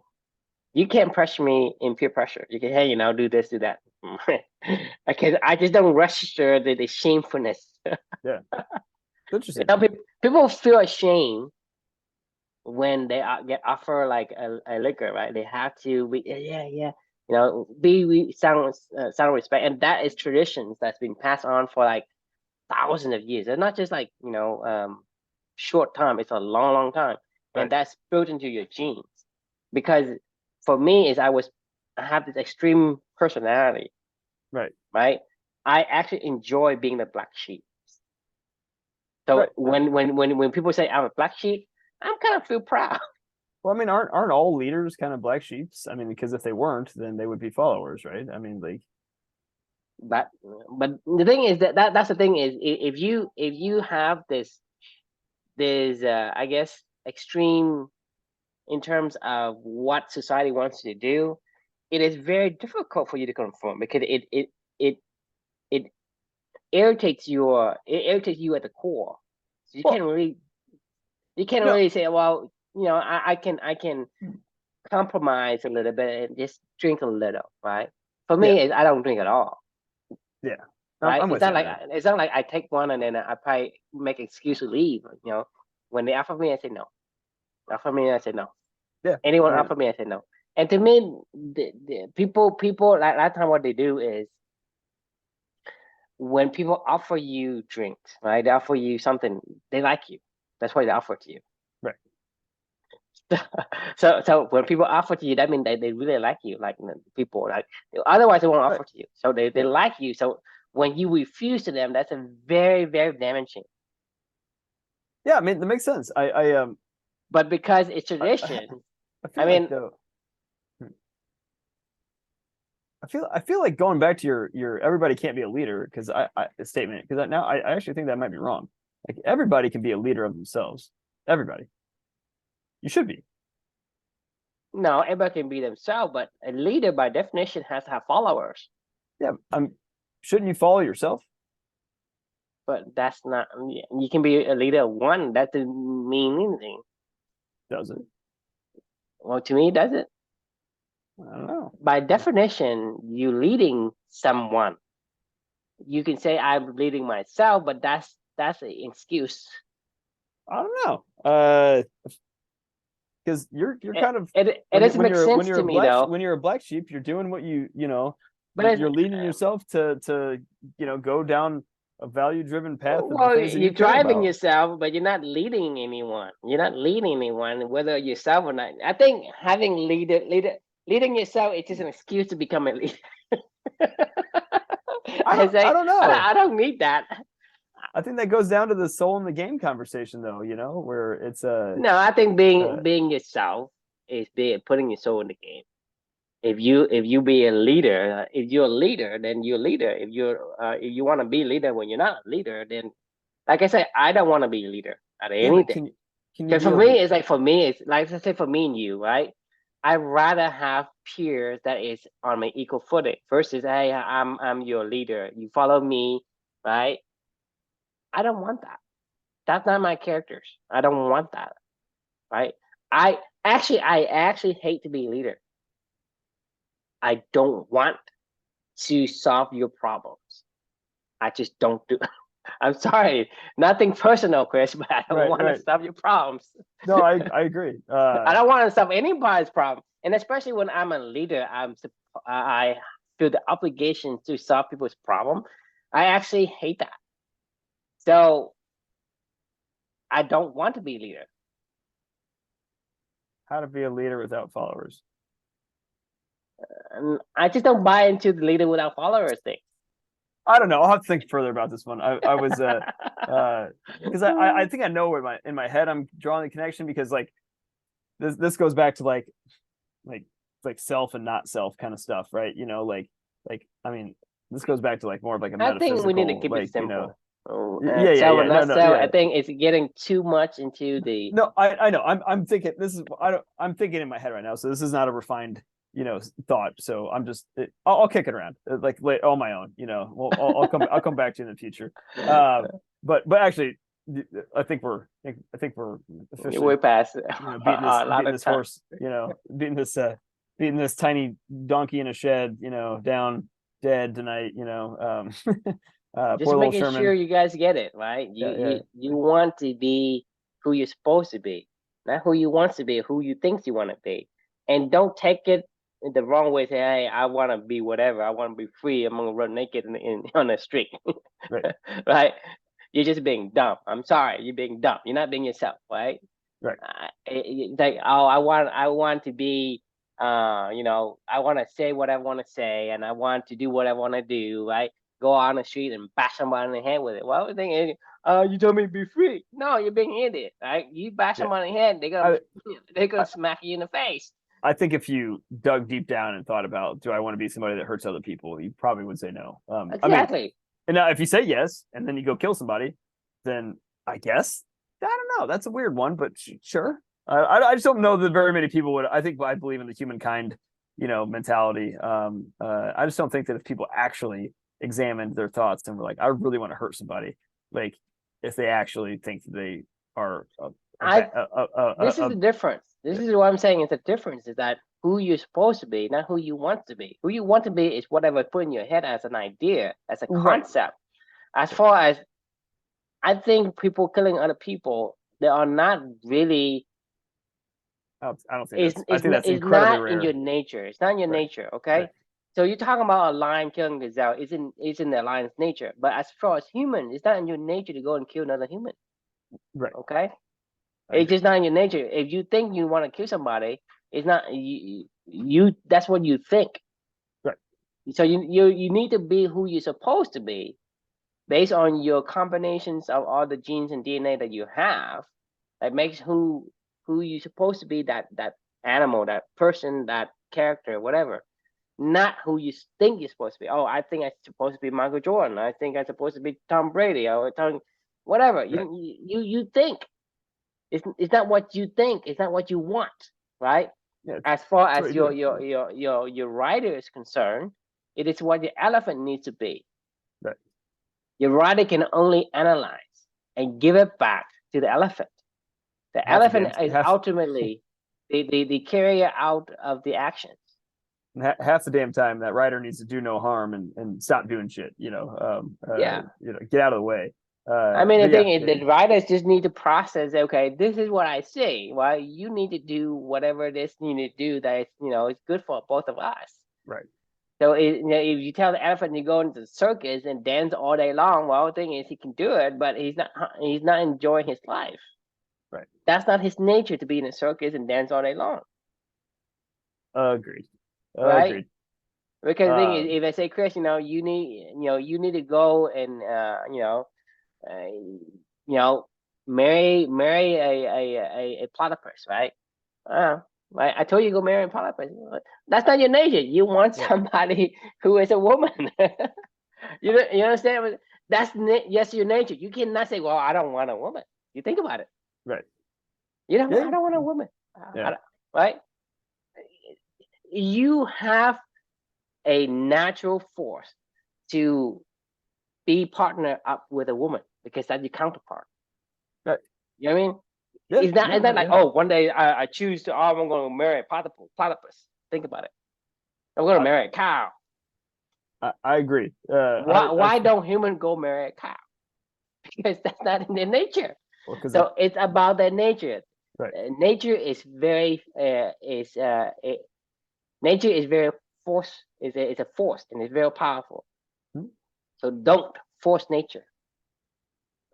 you can't pressure me in peer pressure. You can, hey, do this, do that. Because I just don't register the shamefulness. Yeah. Interesting. People feel ashamed when they get offered like a liquor, right? They have to be, yeah, be sound respect, and that is traditions that's been passed on for like thousands of years. It's not just like short time. It's a long time, and that's built into your genes. Because for me, I have this extreme personality. Right. I actually enjoy being the black sheep. So Right. when people say I'm a black sheep, I'm kind of feel proud. Well, I mean, aren't all leaders kind of black sheeps? I mean, because if they weren't, then they would be followers, right? I mean, like, But but the thing is that's the thing is if you have this I guess extreme in terms of what society wants you to do, it is very difficult for you to conform because it it it irritates you at the core. So well, you can't no, really say, well, I can compromise a little bit and just drink a little, right? For yeah, me, I don't drink at all, yeah, right? I'm with you on that. It's not like I take one and then I probably make an excuse to leave. When they offer me, I say no. Offer me, I say no. Yeah, Anyone I mean, offer me, I say no. And to me, the people like that time what they do is when people offer you drinks, right? They offer you something, they like you. That's why they offer to you. right, So when people offer to you, that means they really like you, like people like otherwise they won't right, offer to you. So they yeah, like you. So when you refuse to them, that's a very, very damaging. yeah. I mean, that makes sense. But because it's I, tradition, I I feel like mean, though, I feel like going back to your everybody can't be a leader because I statement because now I actually think that might be wrong. Like everybody can be a leader of themselves. Everybody, you should be. no, everybody can be themselves, but a leader by definition has to have followers. Yeah, shouldn't you follow yourself? But that's not, you can be a leader of one. That doesn't mean anything. Does it? Well, to me, does it? I don't know. By definition, you leading someone. You can say I'm leading myself, but that's an excuse. I don't know. Because you're It, kind of it doesn't make when sense you're to a me though. when you're a black sheep, you're doing what But it's, you're leading yourself to go down a value driven path of the well, things that you're you care driving about. yourself, but you're not leading anyone. You're not leading anyone, whether yourself or not. I think having leading yourself is just an excuse to become a leader. I I say don't know. I don't need that. I think that goes down to the soul in the game conversation though, where it's No, I think uh being yourself is being putting your soul in the game. If you be a leader, if you're a leader, then you're a leader. If you want to be a leader when you're not a leader, then like I said, I don't want to be a leader at yeah, but anything. can you Because be for a me, it's like for me, it's like let's say for me and you, right? I'd rather have peers that is on my equal footing versus hey, I'm your leader. You follow me, right? I don't want that. That's not my characters. I don't want that, right? I actually hate to be a leader. I don't want to solve your problems. I just don't do. I'm sorry, nothing personal, Chris, but I don't right, want to right. solve your problems. No, I agree. I don't want to solve anybody's problem, and especially when I'm a leader, I feel the obligation to solve people's problem. I actually hate that, so I don't want to be a leader. How to be a leader without followers. And I just don't buy into the leader without followers thing. I don't know. I'll have to think further about this one. I was because I think I know where in my head I'm drawing the connection because like this goes back to like self and not self kind of stuff, right? I mean this goes back to like more of like a I think we need to metaphysical keep it simple. yeah, Self yeah, and no, not no, self. I yeah. think it's getting too much into the. No, I know. I'm thinking this is I don't I'm thinking in my head right now. So this is not a refined thought. So I'm just I'll kick it around like on my own. Well, I'll come back to you in the future. But actually, I think we're officially Way past a lot beating of this time. horse. Beating this tiny donkey in a shed. Down dead tonight. Just Poor little making sure Sherman. you guys get it right. Yeah, yeah. You want to be who you're supposed to be, not who you want to be, who you think you want to be, and don't take it the wrong way. Say, hey, I want to be whatever. I want to be free. I'm gonna run naked on the street, Right, right? You're just being dumb. I'm sorry, you're being dumb. You're not being yourself, right? right. It's like, oh, I want to be, I want to say what I want to say, and I want to do what I want to do, right? Go on the street and bash somebody in the head with it. Well, the thing is, You told me to be free. No, you're being an idiot, right? You bash Yeah. someone in the head, they're gonna I, smack you in the face. I think if you dug deep down and thought about, do I want to be somebody that hurts other people? You probably would say no. I mean, Exactly. and now if you say yes, and then you go kill somebody, then I guess I don't know. That's a weird one, but sure. I just don't know that very many people would. I believe in the humankind, mentality. I just don't think that if people actually examined their thoughts and were like, I really want to hurt somebody, like if they actually think that they are I This is a the difference. This is what I'm saying is the difference is that who you're supposed to be, not who you want to be. Who you want to be is whatever put in your head as an idea, as a right. concept. As far as I think people killing other people, they are not really. I don't think that's. I think that's It's incredibly not in rare. your nature. It's not in your Right. nature. Okay. Right. So you're talking about a lion killing a gazelle. It's in the lion's nature. But as far as human, it's not in your nature to go and kill another human. Right. Okay. I It's agree. just not in your nature. If you think you want to kill somebody, it's not you. That's what you think. Right. So you need to be who you're supposed to be based on your combinations of all the genes and DNA that you have. That makes who you're supposed to be. That animal, that person, that character, whatever. Not who you think you're supposed to be. Oh, I think I'm supposed to be Michael Jordan. I think I'm supposed to be Tom Brady or whatever. Right. You think. It's not what you think. It's not what you want, right? Yeah. As far That's what as you do. your rider is concerned, it is what the elephant needs to be. Right. Your rider can only analyze and give it back to the elephant. The Half the elephant damn is ultimately the carrier out of the actions. half the damn time that rider needs to do no harm and stop doing shit. Yeah. Get out of the way. I mean, the But yeah, thing is, the writers just need to process. Okay, this is what I see. Well, you need to do whatever this you need to do that is good for both of us. right. So if you tell the elephant to go into the circus and dance all day long, well, the thing is he can do it, but he's not enjoying his life. Right. That's not his nature to be in a circus and dance all day long, Agreed. right? Agreed. Because the thing is, Um, if I say, Chris, you need to go and marry a platypus, right? Right. I told you to go marry a platypus. That's not your nature. You want right. somebody who is a woman. You understand? That's yes, your nature. You cannot say, "Well, I don't want a woman." You think about it. Right. You know, Yeah. I don't want a woman. Yeah. Right? You have a natural force to be partner up with a woman because that's your counterpart. Right. You know what I mean? Yeah. It's not like, Yeah. oh, one day I choose to, I'm going to marry a platypus. Think about it. I'm going to I, marry a cow. I agree. Why don't humans go marry a cow? Because that's not in their nature. Well, because So it's about their nature. right. Nature is very nature is very force is a force and it's very powerful. Hmm? So don't force nature.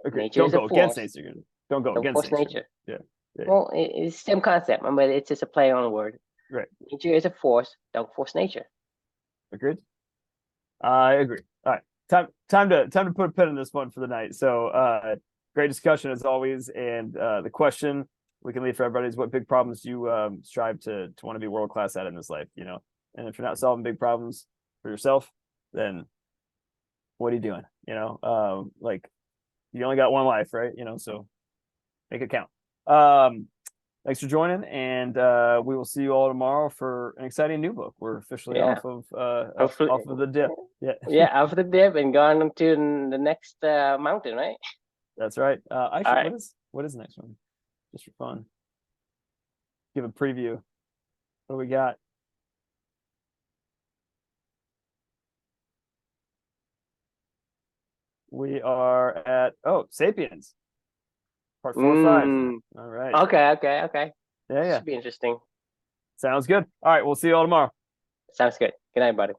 Agreed. Nature Don't is a go against force. nature. Don't go Don't against force nature. nature. Yeah. Yeah. Well, it's the same concept. I mean, it's just a play on the word. Right. Nature is a force. Don't force nature. Agreed. I agree. All right. Time to put a pin in this one for the night. So great discussion as always. And the question we can leave for everybody is, what big problems do you strive to want to be world class at in this life? And if you're not solving big problems for yourself, then what are you doing? Like you only got one life, right? So make it count. Thanks for joining, and we will see you all tomorrow for an exciting new book. We're officially Yeah. off of Hopefully, the dip. Yeah. yeah, after the dip and gone to the next mountain, right? That's right. All Actually, right. what is the next one? Just for fun. Give a preview. What do we got? We are at Sapiens, part 4 or 5. All right. Okay. Yeah. Should be interesting. Sounds good. All right, we'll see you all tomorrow. Sounds good. Good night, buddy.